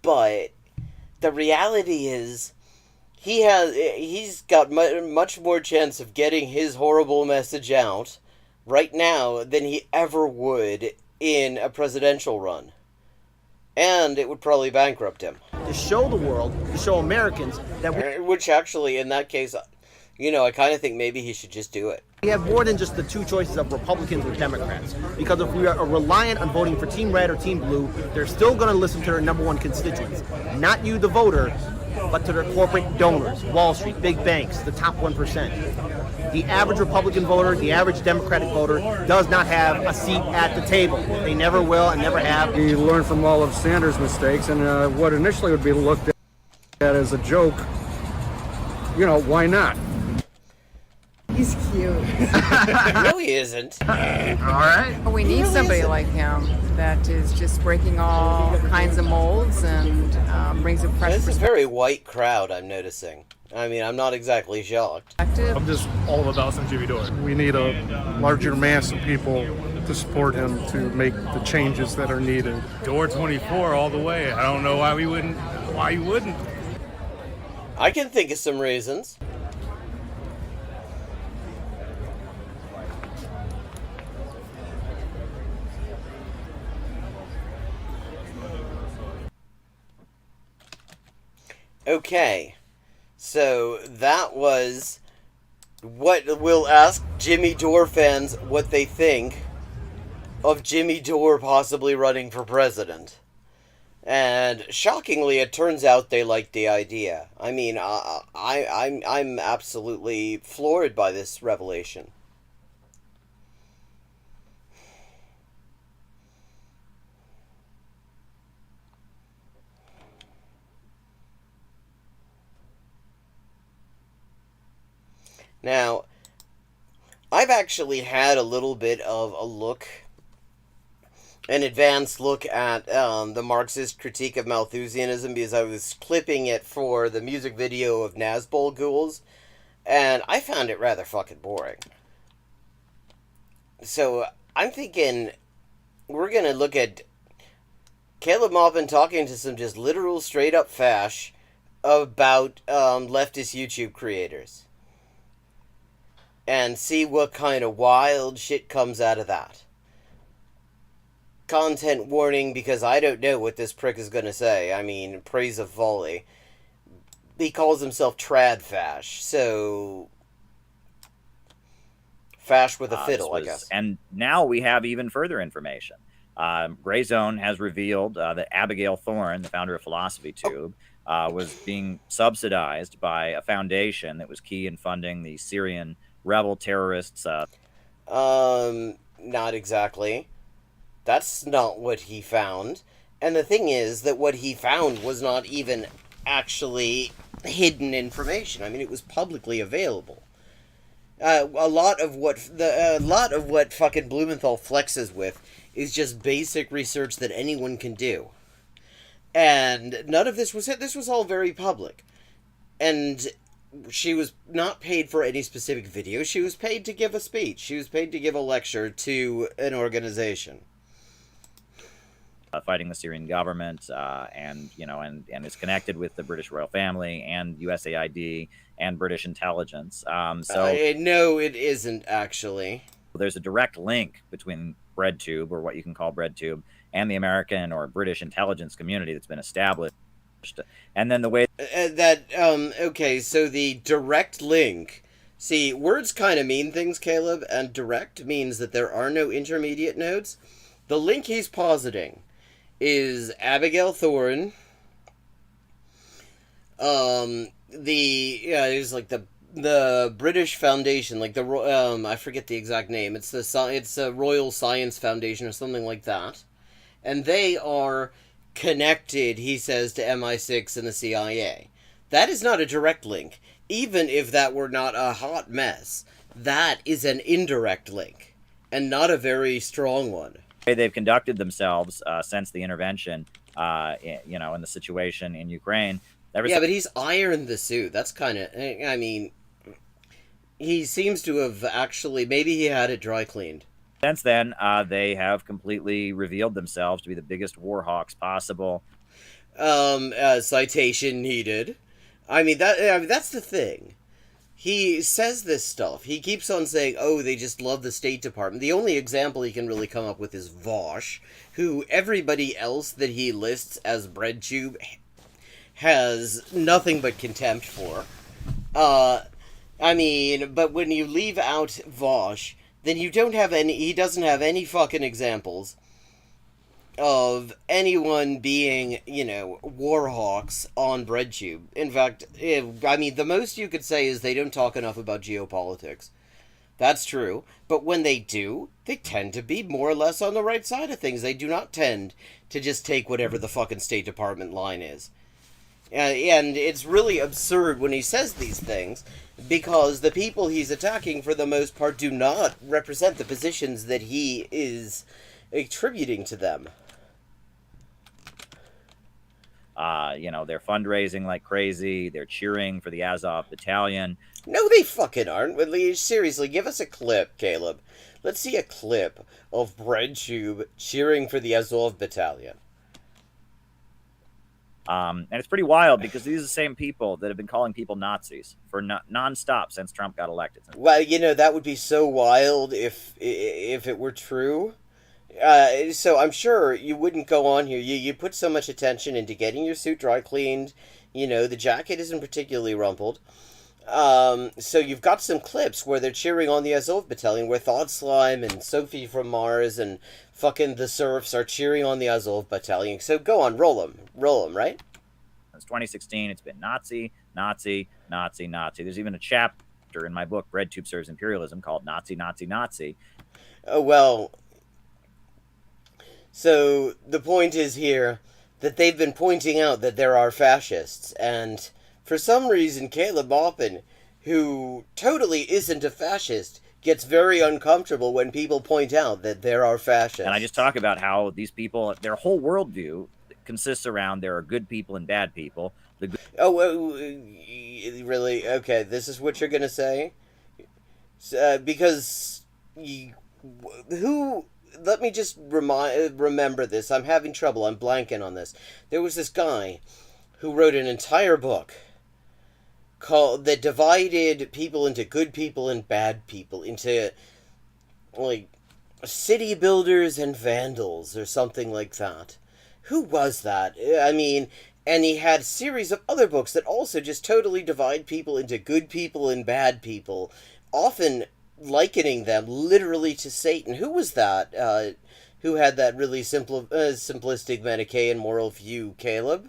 But the reality is, he's got much more chance of getting his horrible message out right now than he ever would in a presidential run. And it would probably bankrupt him. To show the world, to show Americans that which actually, in that case, I kind of think maybe he should just do it. we have more than just the two choices of Republicans or Democrats. Because if we are reliant on voting for Team Red or Team Blue, they're still going to listen to their number one constituents. Not you, the voter, but to their corporate donors, Wall Street, big banks, the top 1%. The average Republican voter, the average Democratic voter, does not have a seat at the table. They never will and never have. He learned from all of Sanders' mistakes, and what initially would be looked at as a joke, why not? He's cute. No, he isn't. All right. We need somebody like him that is just breaking all kinds of molds and brings a fresh This is a perspective. very white crowd, I'm noticing. I mean, I'm not exactly shocked. I'm just all about some Jimmy Dore. We need a larger mass of people to support him to make the changes that are needed. Door 24 all the way. I don't know why we wouldn't. Why you wouldn't? I can think of some reasons. Okay, so that was what we'll ask Jimmy Dore fans what they think of Jimmy Dore possibly running for president. And shockingly, it turns out they liked the idea. I mean, I'm absolutely floored by this revelation. Now, I've actually had a little bit of a look, an advanced look at the Marxist critique of Malthusianism, because I was clipping it for the music video of Nazbol Ghouls, and I found it rather fucking boring. So, I'm thinking we're going to look at Caleb Maupin talking to some just literal straight-up fash about leftist YouTube creators. And see what kind of wild shit comes out of that. Content warning, because I don't know what this prick is going to say. I mean, praise of volley. He calls himself Trad Fash, so... Fash with a fiddle, I guess. And now we have even further information. Gray Zone has revealed that Abigail Thorne, the founder of Philosophy Tube, was being subsidized by a foundation that was key in funding the Syrian rebel terrorists. Not exactly. That's not what he found. And the thing is that what he found was not even actually hidden information. I mean, it was publicly available. A lot of what fucking Blumenthal flexes with is just basic research that anyone can do. And none of this was it. This was all very public. And she was not paid for any specific video. She was paid to give a speech. She was paid to give a lecture to an organization. Fighting the Syrian government, and is connected with the British royal family and USAID and British intelligence. No, it isn't actually. There's a direct link between BreadTube, or what you can call BreadTube, and the American or British intelligence community that's been established. And then the way okay, so the direct link. See, words kind of mean things, Caleb, and direct means that there are no intermediate nodes. The link he's positing is Abigail Thorne. It's like the British Foundation, like the I forget the exact name. It's a Royal Science Foundation or something like that, and they are connected, he says, to MI6 and the CIA. That is not a direct link. Even if that were not a hot mess, that is an indirect link, and not a very strong one. They've conducted themselves since the intervention, in the situation in Ukraine. But he's ironed the suit. That's kind of, I mean, he seems to have actually, maybe he had it dry cleaned. Since then, they have completely revealed themselves to be the biggest war hawks possible. Citation needed. I mean, that's the thing. He says this stuff. He keeps on saying, oh, they just love the State Department. The only example he can really come up with is Vosh, who everybody else that he lists as BreadTube has nothing but contempt for. I mean, but when you leave out Vosh, then you don't have any, he doesn't have any fucking examples of anyone being, war hawks on BreadTube. In fact, I mean, the most you could say is they don't talk enough about geopolitics. That's true. But when they do, they tend to be more or less on the right side of things. They do not tend to just take whatever the fucking State Department line is. And it's really absurd when he says these things, because the people he's attacking, for the most part, do not represent the positions that he is attributing to them. They're fundraising like crazy. They're cheering for the Azov Battalion. No, they fucking aren't. Seriously, give us a clip, Caleb. Let's see a clip of BreadTube cheering for the Azov Battalion. And it's pretty wild because these are the same people that have been calling people Nazis for nonstop since Trump got elected. Well, that would be so wild if it were true. So I'm sure you wouldn't go on here. You put so much attention into getting your suit dry cleaned. The jacket isn't particularly rumpled. So you've got some clips where they're cheering on the Azov Battalion, where Thought Slime and Sophie from Mars and fucking the Serfs are cheering on the Azov Battalion. So go on, roll them, right? Since 2016, it's been Nazi, Nazi, Nazi, Nazi. There's even a chapter in my book, BreadTube Serves Imperialism, called Nazi, Nazi, Nazi. Oh, well... So, the point is here that they've been pointing out that there are fascists, and for some reason Caleb Maupin, who totally isn't a fascist, gets very uncomfortable when people point out that there are fascists. And I just talk about how these people, their whole worldview consists around there are good people and bad people. Really? Okay, this is what you're going to say? Because... Let me just remember this. I'm having trouble. I'm blanking on this. There was this guy who wrote an entire book that divided people into good people and bad people, into, like, city builders and vandals, or something like that. Who was that? I mean, and he had a series of other books that also just totally divide people into good people and bad people, often likening them literally to Satan. Who was that? Who had that really simplistic Manichaean moral view, Caleb?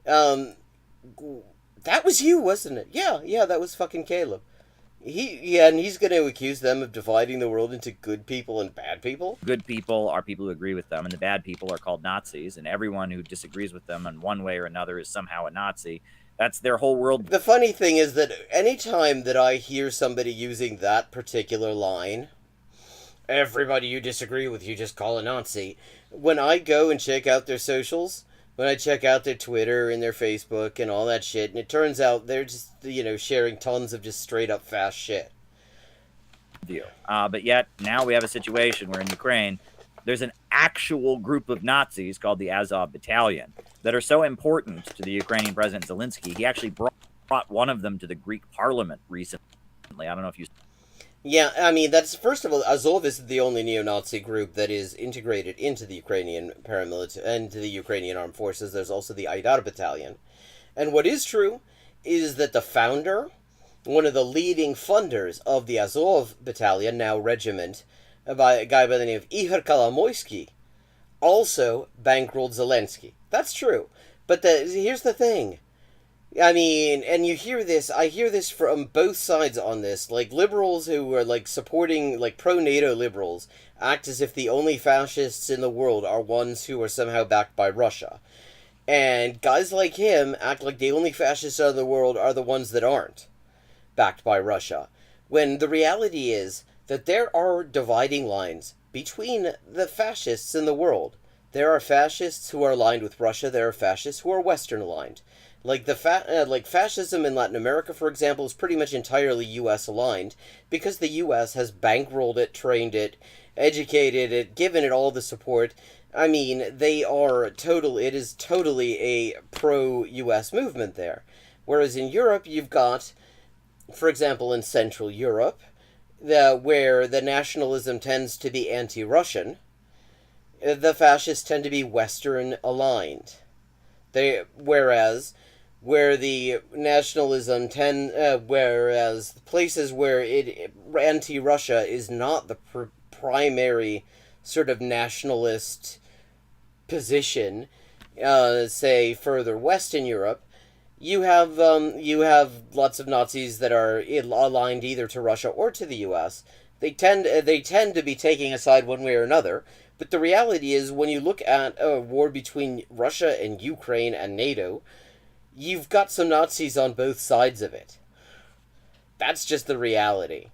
That was you, wasn't it? Yeah, that was fucking Caleb. And he's going to accuse them of dividing the world into good people and bad people? Good people are people who agree with them, and the bad people are called Nazis, and everyone who disagrees with them in one way or another is somehow a Nazi. That's their whole world. The funny thing is that anytime that I hear somebody using that particular line, everybody you disagree with, you just call a Nazi. When I go and check out their socials, when I check out their Twitter and their Facebook and all that shit, and it turns out they're just, sharing tons of just straight up fast shit. But yet, now we have a situation where in Ukraine, there's an actual group of Nazis called the Azov Battalion that are so important to the Ukrainian President Zelensky. He actually brought one of them to the Greek parliament recently. I don't know if you... Yeah, I mean, that's, first of all, Azov is the only neo-Nazi group that is integrated into the Ukrainian paramilitary, into the Ukrainian armed forces. There's also the Aidar Battalion. And what is true is that the founder, one of the leading funders of the Azov Battalion, now regiment, by a guy by the name of Ihor Kolomoisky, also bankrolled Zelensky. That's true. But here's the thing. I mean, and I hear this from both sides on this. Like, liberals who are, like, supporting, like, pro-NATO liberals act as if the only fascists in the world are ones who are somehow backed by Russia. And guys like him act like the only fascists in the world are the ones that aren't backed by Russia. When the reality is that there are dividing lines between the fascists in the world. There are fascists who are aligned with Russia. There are fascists who are Western aligned. Like fascism in Latin America, for example, is pretty much entirely U.S. aligned because the U.S. has bankrolled it, trained it, educated it, given it all the support. I mean, it is totally a pro-U.S. movement there. Whereas in Europe, you've got, for example, in Central Europe, where the nationalism tends to be anti-Russian, the fascists tend to be Western aligned. Whereas the places where anti-Russia is not the primary sort of nationalist position, say further west in Europe, you have lots of Nazis that are aligned either to Russia or to the U.S. They tend to be taking a side one way or another. But the reality is, when you look at a war between Russia and Ukraine and NATO, you've got some Nazis on both sides of it. That's just the reality.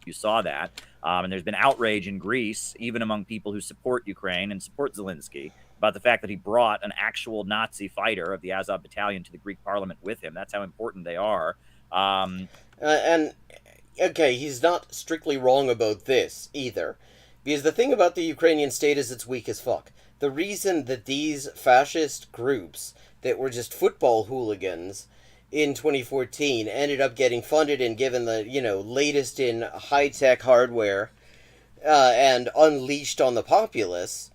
You saw that. And there's been outrage in Greece, even among people who support Ukraine and support Zelensky, about the fact that he brought an actual Nazi fighter of the Azov battalion to the Greek parliament with him. That's how important they are. And, okay, he's not strictly wrong about this, either. Because the thing about the Ukrainian state is it's weak as fuck. The reason that these fascist groups that were just football hooligans in 2014 ended up getting funded and given the, latest in high-tech hardware and unleashed on the populace,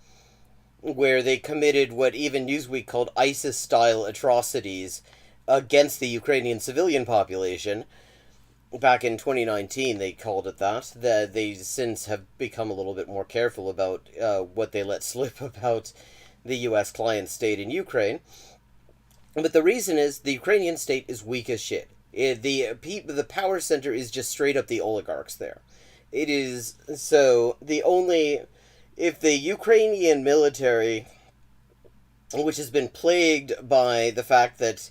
where they committed what even Newsweek called ISIS-style atrocities against the Ukrainian civilian population. Back in 2019, they called it that. They since have become a little bit more careful about what they let slip about the U.S. client state in Ukraine. But the reason is the Ukrainian state is weak as shit. The power center is just straight up the oligarchs there. It is, so if the Ukrainian military, which has been plagued by the fact that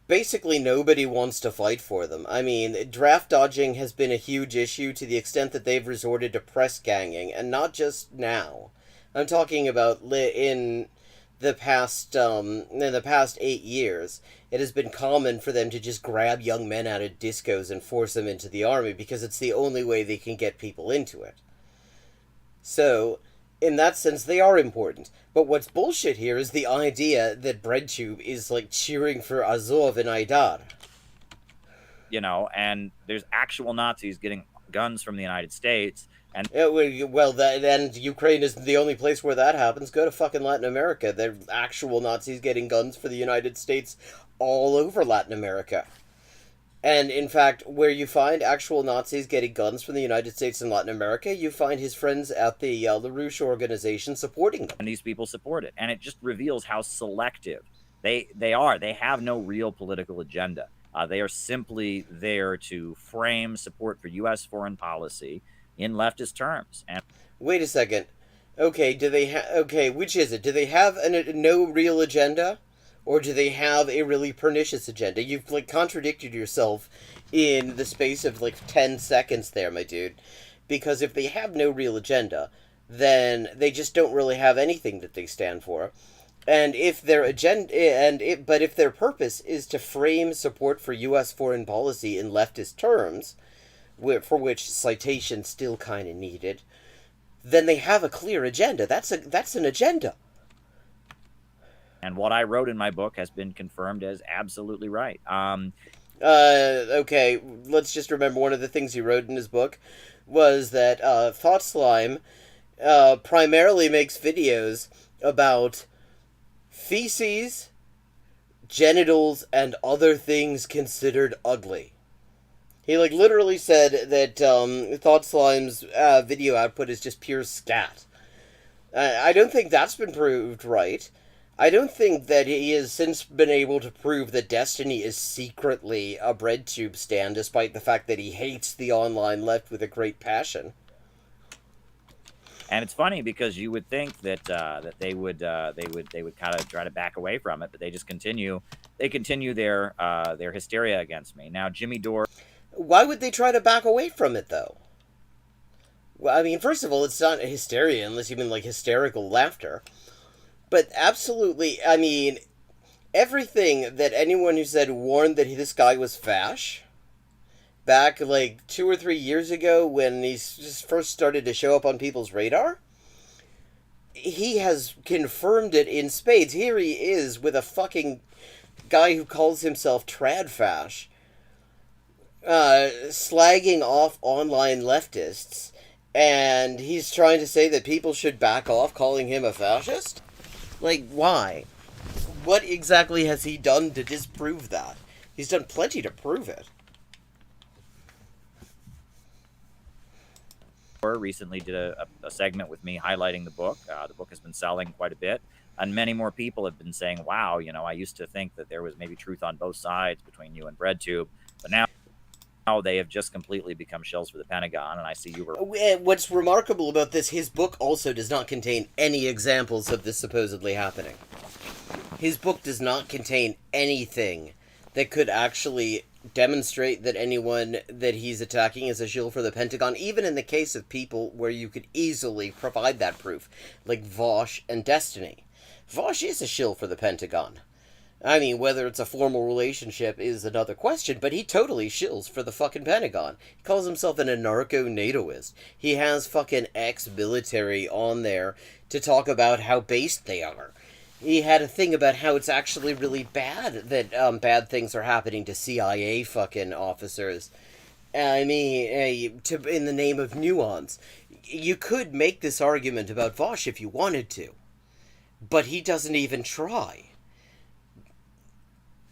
basically nobody wants to fight for them. I mean, draft dodging has been a huge issue to the extent that they've resorted to press ganging, and not just now. I'm talking about in the past 8 years. It has been common for them to just grab young men out of discos and force them into the army because it's the only way they can get people into it. So, in that sense, they are important. But what's bullshit here is the idea that BreadTube is, cheering for Azov and Aidar. And there's actual Nazis getting guns from the United States. And and Ukraine isn't the only place where that happens. Go to fucking Latin America. There are actual Nazis getting guns for the United States all over Latin America. And, in fact, where you find actual Nazis getting guns from the United States and Latin America, you find his friends at the LaRouche organization supporting them. And these people support it. And it just reveals how selective they are. They have no real political agenda. They are simply there to frame support for U.S. foreign policy in leftist terms. And wait a second. Okay, which is it? Do they have no real agenda? Or do they have a really pernicious agenda? You've, contradicted yourself in the space of, 10 seconds there, my dude. Because if they have no real agenda, then they just don't really have anything that they stand for. And if their if their purpose is to frame support for U.S. foreign policy in leftist terms, for which citation still kind of needed, then they have a clear agenda. That's an agenda. And what I wrote in my book has been confirmed as absolutely right. Okay, let's just remember one of the things he wrote in his book was that Thought Slime primarily makes videos about feces, genitals, and other things considered ugly. He literally said that Thought Slime's video output is just pure scat. I don't think that's been proved right. I don't think that he has since been able to prove that Destiny is secretly a BreadTube stan, despite the fact that he hates the online left with a great passion. And it's funny because you would think that that they would kind of try to back away from it, but they just continue. They continue their hysteria against me. Now, Jimmy Dore. Why would they try to back away from it, though? Well, I mean, first of all, it's not hysteria unless you mean hysterical laughter. But absolutely, I mean, everything that anyone who said warned that this guy was fash, back 2 or 3 years ago when he just first started to show up on people's radar, he has confirmed it in spades. Here he is with a fucking guy who calls himself Tradfash, slagging off online leftists, and he's trying to say that people should back off calling him a fascist? Why? What exactly has he done to disprove that? He's done plenty to prove it. Recently did a segment with me highlighting the book. The book has been selling quite a bit, and many more people have been saying, wow, I used to think that there was maybe truth on both sides between you and BreadTube, but now they have just completely become shells for the Pentagon, and I see you were... What's remarkable about this, his book also does not contain any examples of this supposedly happening. His book does not contain anything that could actually demonstrate that anyone that he's attacking is a shill for the Pentagon, even in the case of people where you could easily provide that proof, like Vosh and Destiny. Vosh is a shill for the Pentagon. I mean, whether it's a formal relationship is another question, but he totally shills for the fucking Pentagon. He calls himself an anarcho-NATOist. He has fucking ex-military on there to talk about how based they are. He had a thing about how it's actually really bad that bad things are happening to CIA fucking officers. I mean, in the name of nuance. You could make this argument about Vosh if you wanted to, but he doesn't even try.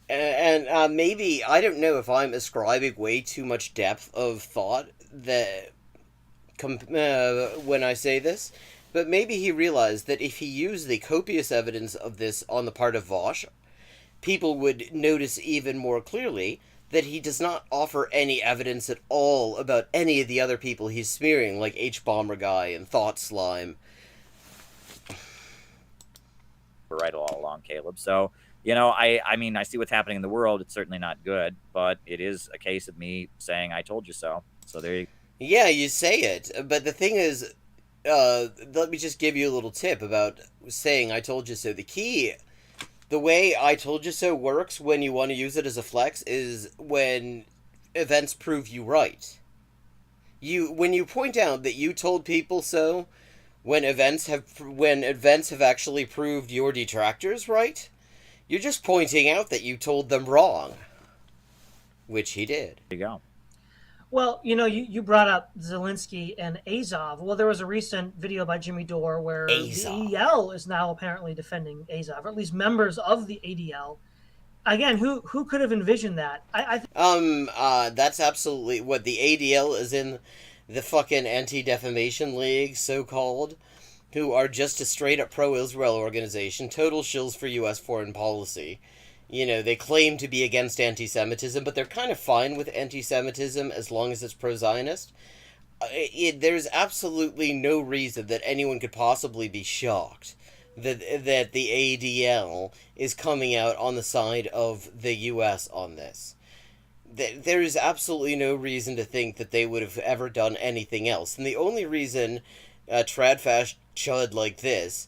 And maybe, I don't know if I'm ascribing way too much depth of thought that when I say this, but maybe he realized that if he used the copious evidence of this on the part of Vosh, people would notice even more clearly that he does not offer any evidence at all about any of the other people he's smearing, like H-Bomber Guy and Thought Slime. We're right all along, Caleb. So, you know, I mean, I see what's happening in the world. It's certainly not good, but it is a case of me saying, I told you so. So there you go. Yeah, you say it, but the thing is, let me just give you a little tip about saying I told you so. The way I told you so works when you want to use it as a flex is when events prove you right. When you point out that you told people so, when events have actually proved your detractors right, you're just pointing out that you told them wrong, which he did. There you go. Well, you know, you brought up Zelensky and Azov. Well, there was a recent video by Jimmy Dore where Azov. the ADL is now apparently defending Azov, or at least members of the ADL. Again, who could have envisioned that? That's absolutely what the ADL is in the fucking Anti-Defamation League, so-called, who are just a straight-up pro-Israel organization, total shills for U.S. foreign policy. You know, they claim to be against anti-Semitism, but they're kind of fine with anti-Semitism as long as it's pro-Zionist. There's absolutely no reason that anyone could possibly be shocked that the ADL is coming out on the side of the U.S. on this. There is absolutely no reason to think that they would have ever done anything else. And the only reason a tradfash chud like this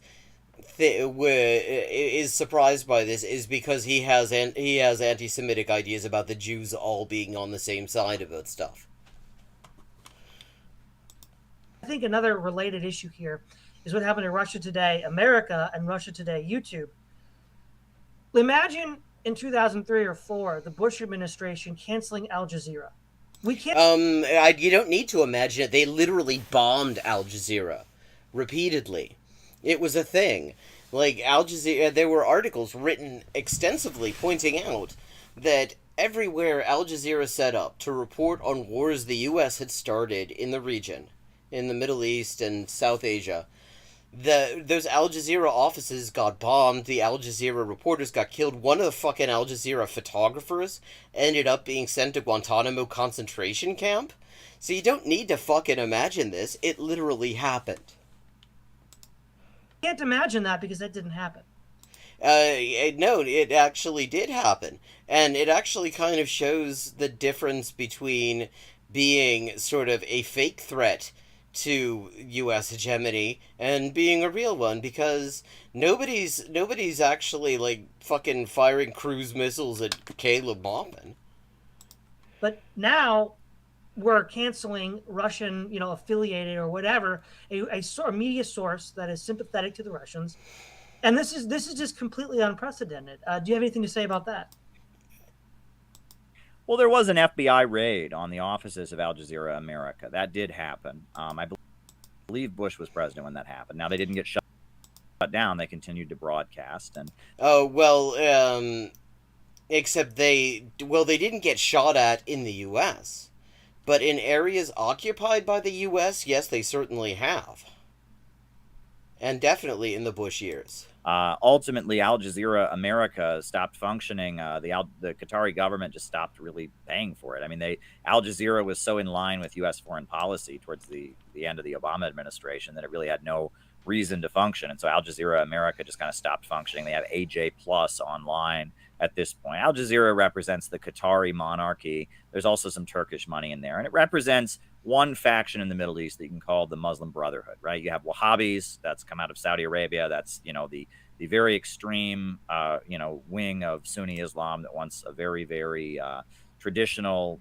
is surprised by this is because he has anti-Semitic ideas about the Jews all being on the same side about stuff. I think another related issue here is what happened to Russia Today America and Russia Today YouTube. Imagine in 2003 or 4 the Bush administration canceling Al Jazeera. We can't. You don't need to imagine it. They literally bombed Al Jazeera repeatedly. It was a thing. Like, Al Jazeera, there were articles written extensively pointing out that everywhere Al Jazeera set up to report on wars the U.S. had started in the region, in the Middle East and South Asia, those Al Jazeera offices got bombed, the Al Jazeera reporters got killed, one of the fucking Al Jazeera photographers ended up being sent to Guantanamo concentration camp. So you don't need to fucking imagine this, it literally happened. Can't imagine that because that didn't happen. No, it actually did happen. And it actually kind of shows the difference between being sort of a fake threat to U.S. hegemony and being a real one, because nobody's actually, like, fucking firing cruise missiles at Caleb Maupin. But now we're canceling Russian, affiliated or whatever, a media source that is sympathetic to the Russians, and this is just completely unprecedented. Do you have anything to say about that? Well, there was an FBI raid on the offices of Al Jazeera America. That did happen. I believe Bush was president when that happened. Now, they didn't get shut down. They continued to broadcast. And except they didn't get shot at in the U.S., but in areas occupied by the U.S., yes, they certainly have. And definitely in the Bush years. Ultimately, Al Jazeera America stopped functioning. The Qatari government just stopped really paying for it. I mean, Al Jazeera was so in line with U.S. foreign policy towards the end of the Obama administration that it really had no reason to function. And so Al Jazeera America just kind of stopped functioning. They have AJ Plus online at this point. Al Jazeera represents the Qatari monarchy. There's also some Turkish money in there, and it represents one faction in the Middle East that you can call the Muslim Brotherhood, right? You have Wahhabis, that's come out of Saudi Arabia. That's, the very extreme, wing of Sunni Islam that wants a very, very traditional,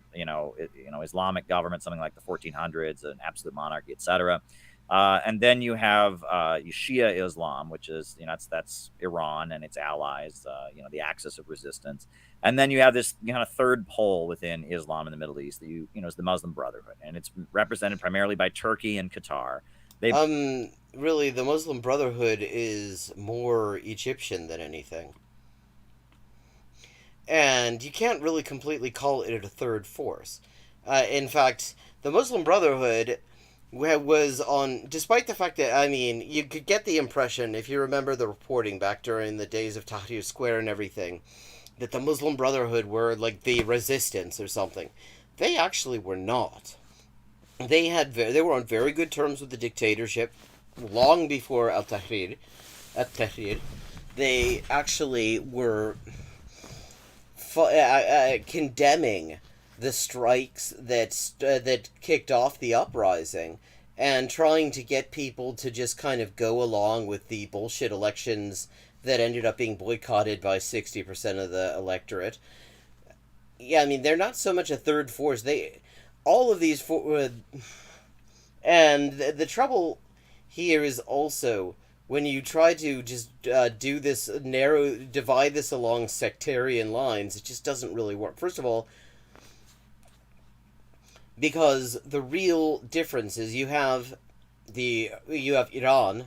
Islamic government, something like the 1400s, an absolute monarchy, etc. And then you have Shia Islam, which is, that's Iran and its allies, the axis of resistance. And then you have this kind of third pole within Islam in the Middle East that is the Muslim Brotherhood. And it's represented primarily by Turkey and Qatar. Really, the Muslim Brotherhood is more Egyptian than anything. And you can't really completely call it a third force. In fact, the Muslim Brotherhood was on, despite the fact that, you could get the impression, if you remember the reporting back during the days of Tahrir Square and everything, that the Muslim Brotherhood were like the resistance or something. They actually were not. They were on very good terms with the dictatorship long before Tahrir. They actually were condemning the strikes that kicked off the uprising and trying to get people to just kind of go along with the bullshit elections that ended up being boycotted by 60% of the electorate. Yeah, they're not so much a third force. All of these and the trouble here is also when you try to just do this divide this along sectarian lines, it just doesn't really work. First of all, because the real difference is you have Iran,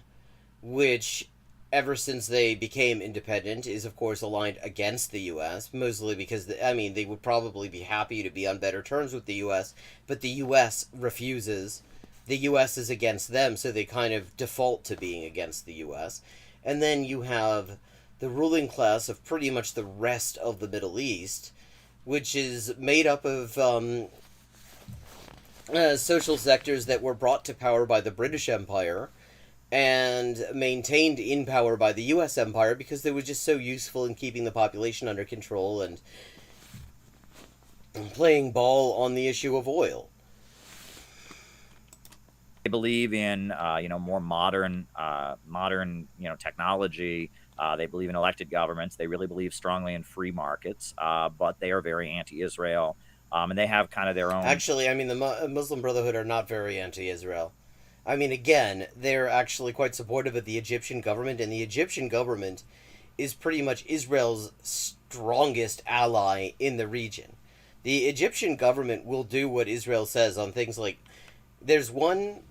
which ever since they became independent is of course aligned against the US, mostly because they would probably be happy to be on better terms with the US, but the US refuses. The US is against them, so they kind of default to being against the US. And then you have the ruling class of pretty much the rest of the Middle East, which is made up of social sectors that were brought to power by the British Empire and maintained in power by the US Empire because they were just so useful in keeping the population under control and playing ball on the issue of oil. They believe in, more modern, technology. They believe in elected governments. They really believe strongly in free markets, but they are very anti-Israel. And they have kind of their own... Actually, the Muslim Brotherhood are not very anti-Israel. Again, they're actually quite supportive of the Egyptian government, and the Egyptian government is pretty much Israel's strongest ally in the region. The Egyptian government will do what Israel says on things like... There's one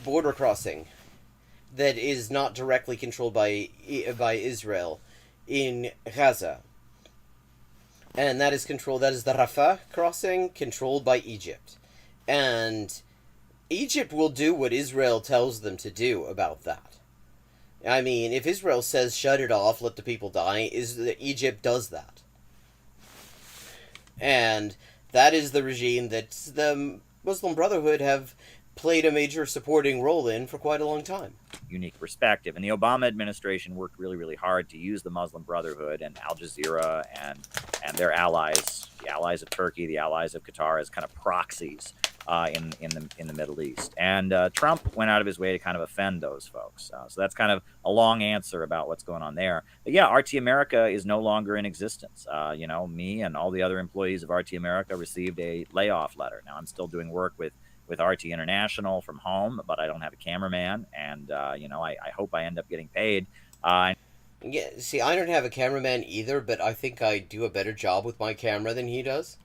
border crossing that is not directly controlled by Israel in Gaza. And that is the Rafah crossing, controlled by Egypt. And Egypt will do what Israel tells them to do about that. If Israel says shut it off, let the people die, Egypt does that. And that is the regime that the Muslim Brotherhood have played a major supporting role in for quite a long time. Unique perspective. And the Obama administration worked really, really hard to use the Muslim Brotherhood and Al Jazeera and their allies, the allies of Turkey, the allies of Qatar, as kind of proxies in the Middle East. And Trump went out of his way to kind of offend those folks. So that's kind of a long answer about what's going on there. But yeah, RT America is no longer in existence. Me and all the other employees of RT America received a layoff letter. Now I'm still doing work with RT International from home, but I don't have a cameraman, and I hope I end up getting paid. Yeah, see, I don't have a cameraman either, but I think I do a better job with my camera than he does.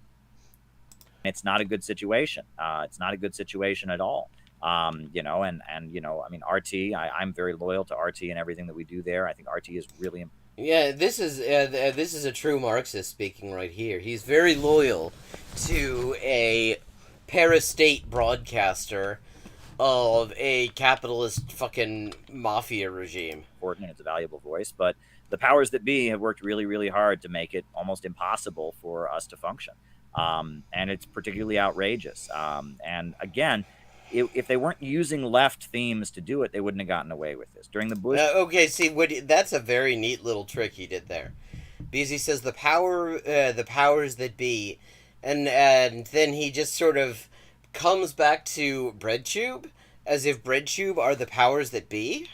It's not a good situation. It's not a good situation at all. RT, I'm very loyal to RT and everything that we do there. I think RT is really important. Yeah, this is a true Marxist speaking right here. He's very loyal to a parastate broadcaster of a capitalist fucking mafia regime. Important, and it's a valuable voice, but the powers that be have worked really, really hard to make it almost impossible for us to function. And it's particularly outrageous. And again, if they weren't using left themes to do it, they wouldn't have gotten away with this. During the Bush... Okay, see, that's a very neat little trick he did there. Because he says the powers that be, and then he just sort of comes back to BreadTube, as if BreadTube are the powers that be.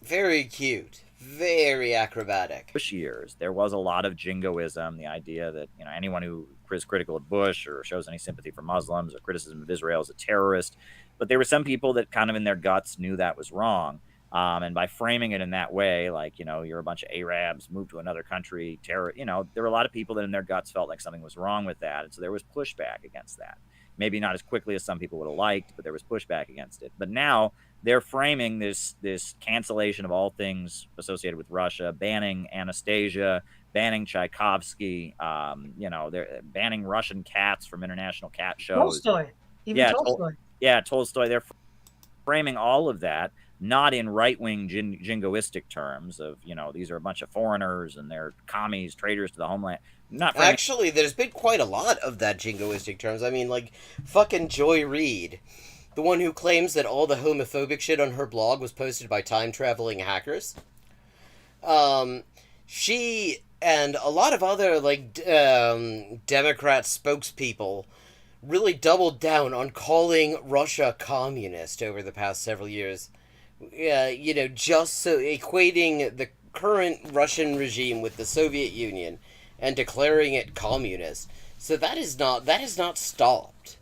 Very cute. Very acrobatic. Bush years, there was a lot of jingoism, the idea that, you know, anyone who is critical of Bush or shows any sympathy for Muslims or criticism of Israel is a terrorist. But there were some people that kind of in their guts knew that was wrong. And by framing it in that way, like, you know, you're a bunch of Arabs, moved to another country, terror, you know, there were a lot of people that in their guts felt like something was wrong with that. And so there was pushback against that. Maybe not as quickly as some people would have liked, but there was pushback against it. But now they're framing this cancellation of all things associated with Russia, banning Anastasia, banning Tchaikovsky, you know, they're banning Russian cats from international cat shows. Tolstoy. Even Tolstoy. Tolstoy. They're framing all of that not in right-wing jingoistic terms of, you know, these are a bunch of foreigners and they're commies, traitors to the homeland. Not framing... Actually, there's been quite a lot of that jingoistic terms. I mean, like, fucking Joy Reid, the one who claims that all the homophobic shit on her blog was posted by time-traveling hackers. She and a lot of other, like, Democrat spokespeople really doubled down on calling Russia communist over the past several years. You know, just so equating the current Russian regime with the Soviet Union and declaring it communist. So that has not stopped.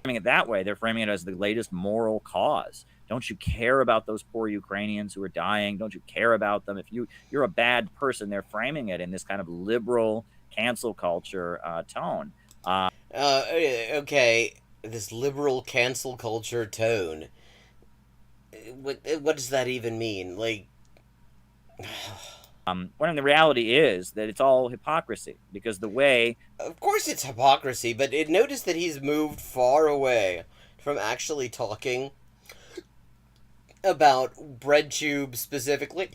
Framing it that way, they're framing it as the latest moral cause. Don't you care about those poor Ukrainians who are dying? Don't you care about them? If you're a bad person, they're framing it in this kind of liberal cancel culture tone. Okay, this liberal cancel culture tone. What does that even mean? Like, when the reality is that it's all hypocrisy, because the way... Of course it's hypocrisy, but notice that he's moved far away from actually talking about BreadTube specifically,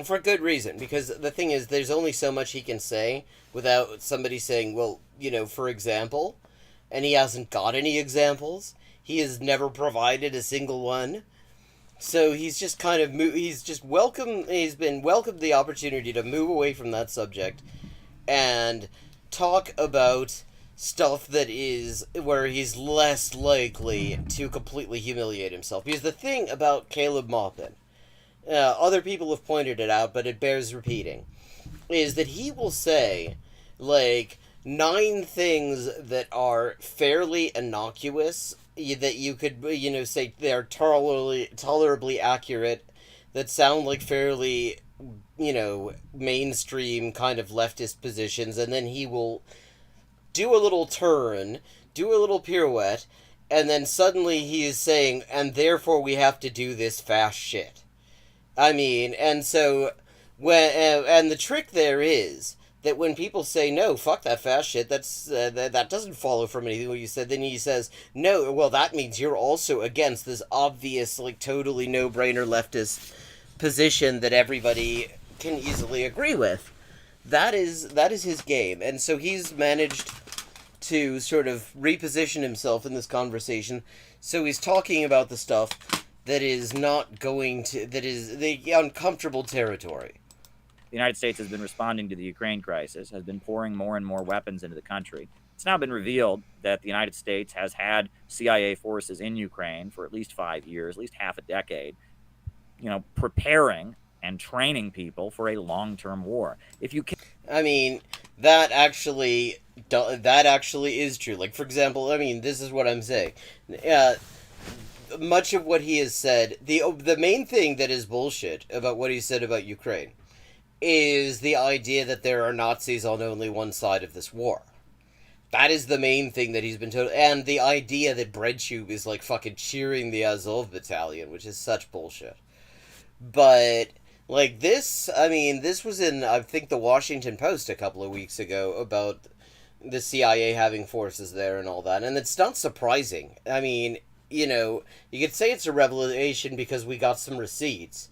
for good reason, because the thing is, there's only so much he can say without somebody saying, well, you know, for example, and he hasn't got any examples. He has never provided a single one. So he's just kind of he's been welcomed the opportunity to move away from that subject and talk about stuff that is where he's less likely to completely humiliate himself. Because the thing about Caleb Maupin, other people have pointed it out, but it bears repeating, is that he will say, like, 9 things that are fairly innocuous, that you could, you know, say they're tolerably accurate, that sound like fairly, you know, mainstream kind of leftist positions, and then he will do a little turn, do a little pirouette, and then suddenly he is saying, and therefore we have to do this fast shit. I mean, and so, and the trick there is that when people say, no, fuck that fast shit, that doesn't follow from anything what you said, then he says, no, well, that means you're also against this obvious, like, totally no-brainer leftist position that everybody can easily agree with. That is his game, and so he's managed to sort of reposition himself in this conversation, so he's talking about the stuff that is that is the uncomfortable territory. The United States has been responding to the Ukraine crisis, has been pouring more and more weapons into the country. It's now been revealed that the United States has had CIA forces in Ukraine for at least 5 years, at least half a decade, you know, preparing and training people for a long-term war. If you can... I mean, that actually is true. Like, for example, I mean, this is what I'm saying. Much of what he has said, the main thing that is bullshit about what he said about Ukraine is the idea that there are Nazis on only one side of this war. That is the main thing that he's been told. And the idea that BreadTube is, like, fucking cheering the Azov battalion, which is such bullshit. But, like, this, I mean, this was in, I think, the Washington Post a couple of weeks ago about the CIA having forces there and all that. And it's not surprising. I mean, you know, you could say it's a revelation because we got some receipts.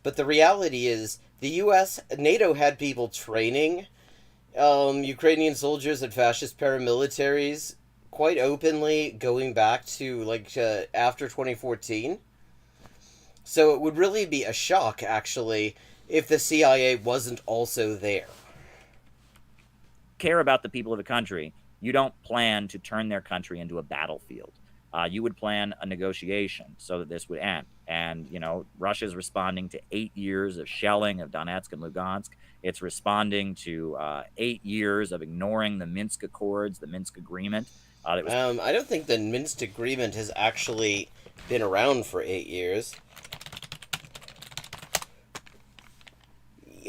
But the reality is, the U.S., NATO had people training Ukrainian soldiers and fascist paramilitaries quite openly going back to, like, after 2014. So it would really be a shock, actually, if the CIA wasn't also there. Care about the people of the country, you don't plan to turn their country into a battlefield. You would plan a negotiation so that this would end. And, you know, Russia's responding to 8 years of shelling of Donetsk and Lugansk. It's responding to 8 years of ignoring the Minsk Accords, the Minsk Agreement. I don't think the Minsk Agreement has actually been around for 8 years.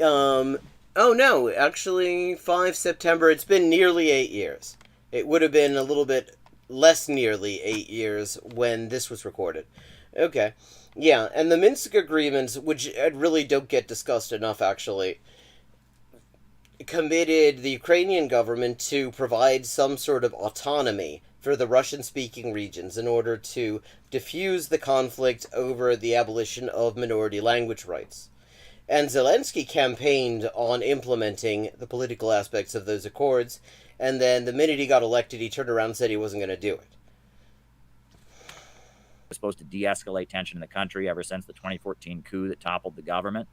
Oh no, actually, 5 September, it's been nearly 8 years. It would have been a little bit less nearly 8 years when this was recorded. Okay. Yeah, and the Minsk agreements, which really don't get discussed enough, actually, committed the Ukrainian government to provide some sort of autonomy for the Russian-speaking regions in order to diffuse the conflict over the abolition of minority language rights. And Zelensky campaigned on implementing the political aspects of those accords, and then the minute he got elected, he turned around and said he wasn't going to do it. Was supposed to de-escalate tension in the country ever since the 2014 coup that toppled the government.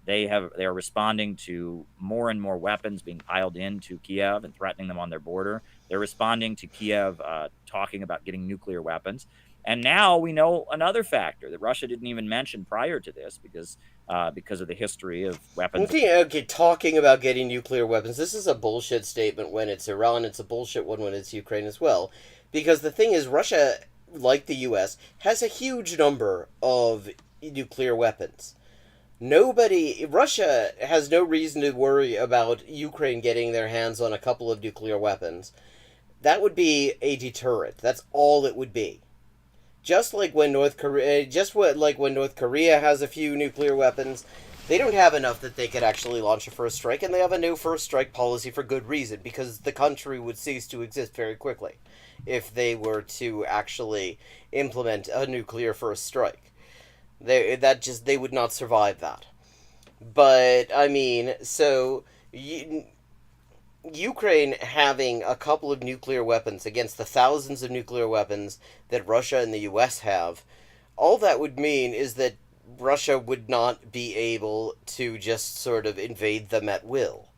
They are responding to more and more weapons being piled into Kiev and threatening them on their border. They're responding to Kiev talking about getting nuclear weapons. And now we know another factor that Russia didn't even mention prior to this because of the history of weapons. Okay, talking about getting nuclear weapons, this is a bullshit statement when it's Iran. It's a bullshit one when it's Ukraine as well. Because the thing is, Russia, like the US, has a huge number of nuclear weapons. Russia has no reason to worry about Ukraine getting their hands on a couple of nuclear weapons. That would be a deterrent. That's all it would be. Just like when North Korea has a few nuclear weapons, they don't have enough that they could actually launch a first strike, and they have a no first strike policy for good reason, because the country would cease to exist very quickly if they were to actually implement a nuclear first strike. They would not survive that. But I mean, so Ukraine having a couple of nuclear weapons against the thousands of nuclear weapons that Russia and the US have, all that would mean is that Russia would not be able to just sort of invade them at will.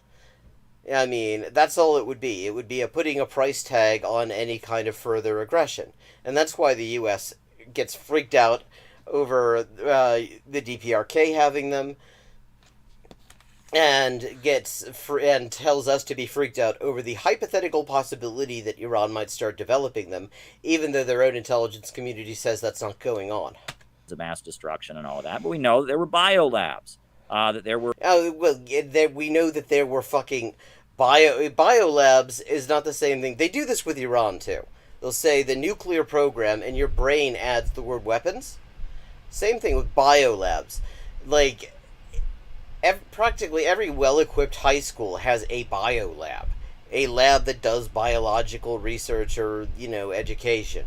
I mean, that's all it would be. It would be putting a price tag on any kind of further aggression. And that's why the US gets freaked out over the DPRK having them, and tells us to be freaked out over the hypothetical possibility that Iran might start developing them, even though their own intelligence community says that's not going on. The mass destruction and all of that, but we know that there were biolabs. That there were. We know that there were fucking biolabs is not the same thing. They do this with Iran too. They'll say the nuclear program, and your brain adds the word weapons. Same thing with biolabs. Like, practically every well-equipped high school has a biolab. A lab that does biological research or, education.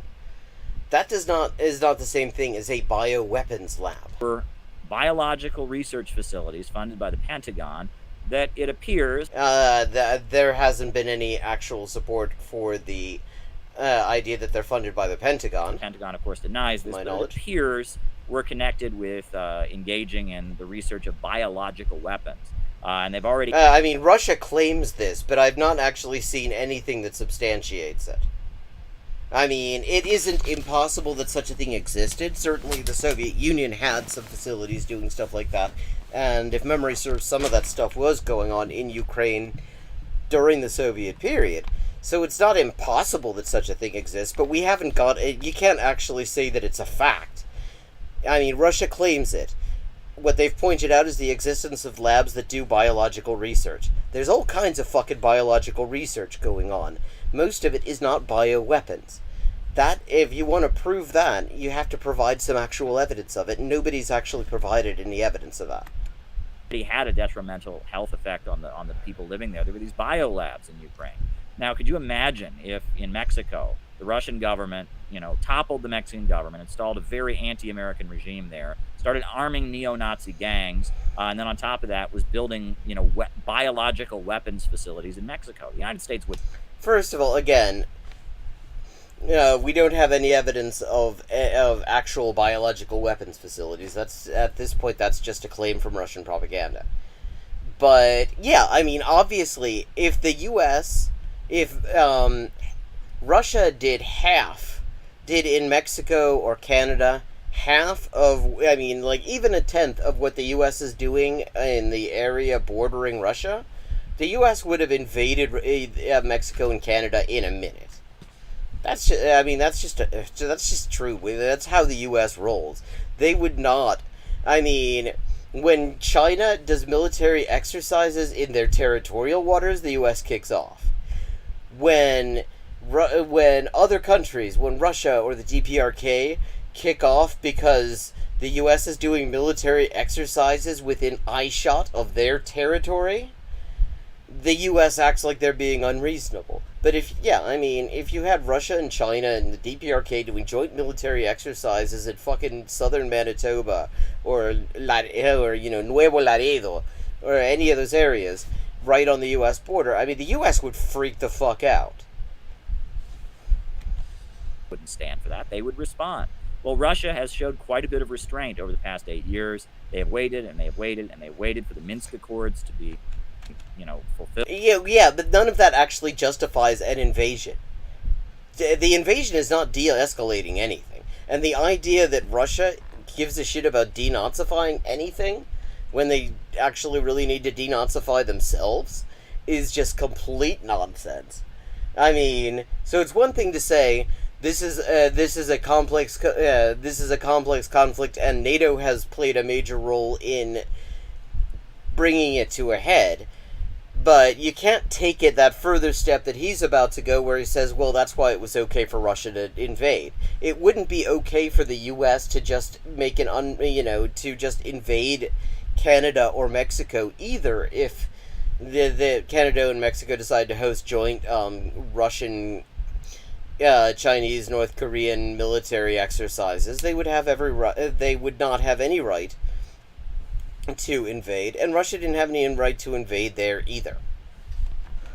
That is not the same thing as a bioweapons lab. For biological research facilities funded by the Pentagon that it appears... there hasn't been any actual support for the idea that they're funded by the Pentagon. The Pentagon, of course, denies this, but it appears we're connected with engaging in the research of biological weapons. And they've already... Russia claims this, but I've not actually seen anything that substantiates it. I mean, it isn't impossible that such a thing existed. Certainly the Soviet Union had some facilities doing stuff like that. And if memory serves, some of that stuff was going on in Ukraine during the Soviet period. So it's not impossible that such a thing exists, but we haven't got it. You can't actually say that it's a fact. I mean, Russia claims it. What they've pointed out is the existence of labs that do biological research. There's all kinds of fucking biological research going on. Most of it is not bioweapons. That, if you want to prove that, you have to provide some actual evidence of it, and nobody's actually provided any evidence of that. It had a detrimental health effect on the people living there. There were these biolabs in Ukraine. Now, could you imagine if in Mexico, the Russian government, toppled the Mexican government, installed a very anti-American regime there, started arming neo-Nazi gangs, and then on top of that was building, biological weapons facilities in Mexico. The United States would... First of all, again, We don't have any evidence of actual biological weapons facilities. That's, at this point, that's just a claim from Russian propaganda. But yeah, I mean, obviously, if the U.S., if Russia did in Mexico or Canada, half of, I mean, like, even a tenth of what the U.S. is doing in the area bordering Russia, the U.S. would have invaded Mexico and Canada in a minute. That's just, I mean, that's just true. That's how the U.S. rolls. They would not, I mean, when China does military exercises in their territorial waters, the U.S. kicks off. When other countries, when Russia or the DPRK kick off because the U.S. is doing military exercises within eyeshot of their territory, the U.S. acts like they're being unreasonable. But if you had Russia and China and the DPRK doing joint military exercises at fucking southern Manitoba or Nuevo Laredo or any of those areas right on the U.S. border, I mean, the U.S. would freak the fuck out. Wouldn't stand for that. They would respond. Well, Russia has showed quite a bit of restraint over the past 8 years. They have waited and they have waited and they have waited for the Minsk Accords to be, fulfilled. Yeah, but none of that actually justifies an invasion. The invasion is not de-escalating anything. And the idea that Russia gives a shit about denazifying anything when they actually really need to denazify themselves is just complete nonsense. I mean, so it's one thing to say this is a complex conflict, and NATO has played a major role in bringing it to a head. But you can't take it that further step that he's about to go, where he says, well, that's why it was okay for Russia to invade. It wouldn't be okay for the U.S. to just make to just invade Canada or Mexico either, if the Canada and Mexico decide to host joint Russian, Chinese, North Korean military exercises. They would not have any right to invade, and Russia didn't have any right to invade there either.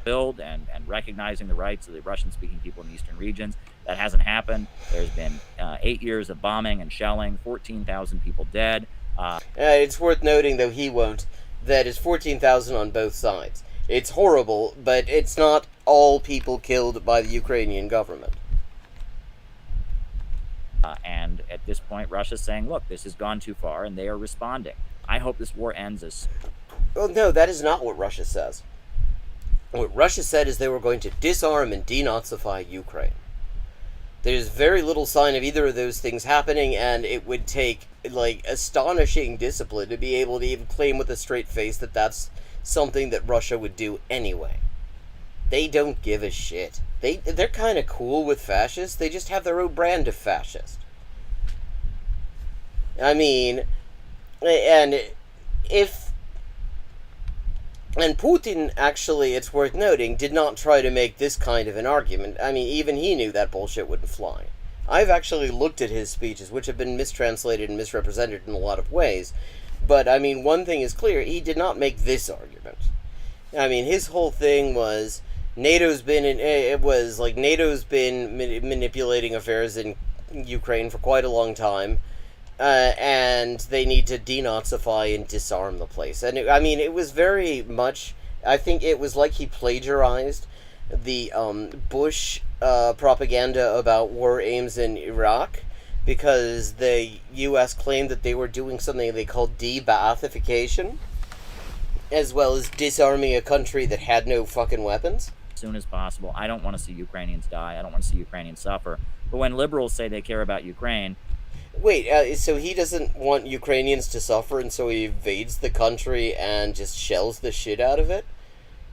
Build and recognizing the rights of the Russian-speaking people in the eastern regions. That hasn't happened. There's been 8 years of bombing and shelling, 14,000 people dead. It's worth noting, though he won't, that it's 14,000 on both sides. It's horrible, but it's not all people killed by the Ukrainian government. And at this point, Russia's saying, look, this has gone too far, and they are responding. I hope this war ends as... Well, no, that is not what Russia says. What Russia said is they were going to disarm and denazify Ukraine. There's very little sign of either of those things happening, and it would take, astonishing discipline to be able to even claim with a straight face that that's something that Russia would do anyway. They don't give a shit. They're kind of cool with fascists. They just have their own brand of fascist. I mean... And Putin, actually, it's worth noting, did not try to make this kind of an argument. I mean, even he knew that bullshit wouldn't fly. I've actually looked at his speeches, which have been mistranslated and misrepresented in a lot of ways. But, I mean, one thing is clear, he did not make this argument. I mean, his whole thing was, NATO's been manipulating affairs in Ukraine for quite a long time. And they need to denazify and disarm the place. And it was very much, I think it was like he plagiarized the Bush propaganda about war aims in Iraq, because the U.S. claimed that they were doing something they called de-Baathification, as well as disarming a country that had no fucking weapons. As soon as possible. I don't want to see Ukrainians die. I don't want to see Ukrainians suffer. But when liberals say they care about Ukraine... Wait, so he doesn't want Ukrainians to suffer, and so he invades the country and just shells the shit out of it?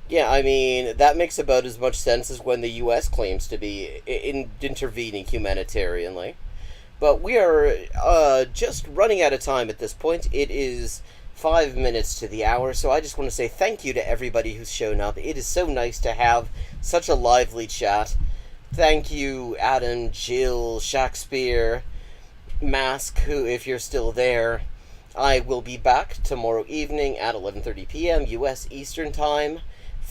Yeah, I mean, that makes about as much sense as when the U.S. claims to be intervening humanitarianly. But we are just running out of time at this point. It is 5 minutes to the hour, so I just want to say thank you to everybody who's shown up. It is so nice to have such a lively chat. Thank you, Adam, Jill, Shakespeare, Mask, who, if you're still there. I will be back tomorrow evening at 11:30 p.m. U.S. Eastern Time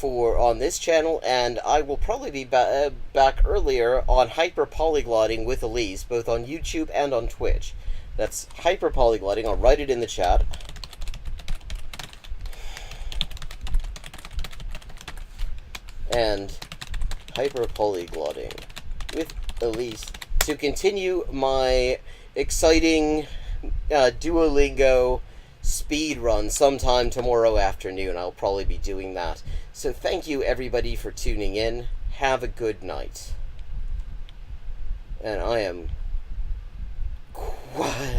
on this channel, and I will probably be back earlier on hyperpolyglotting with Elise, both on YouTube and on Twitch. That's hyperpolyglotting. I'll write it in the chat. And hyperpolyglotting with Elise to continue my exciting Duolingo speed run sometime tomorrow afternoon. I'll probably be doing that. So thank you everybody for tuning in. Have a good night. And I am...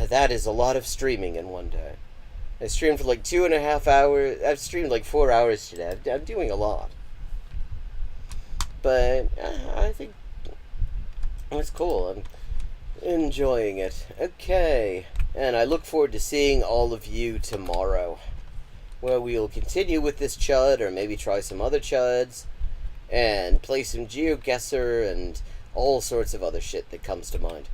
that is a lot of streaming in one day. I streamed for like 2.5 hours. I've streamed like 4 hours today. I'm doing a lot. But I think it's cool. I'm enjoying it. Okay. And I look forward to seeing all of you tomorrow, where we'll continue with this chud, or maybe try some other chuds, and play some Geoguessr, and all sorts of other shit that comes to mind.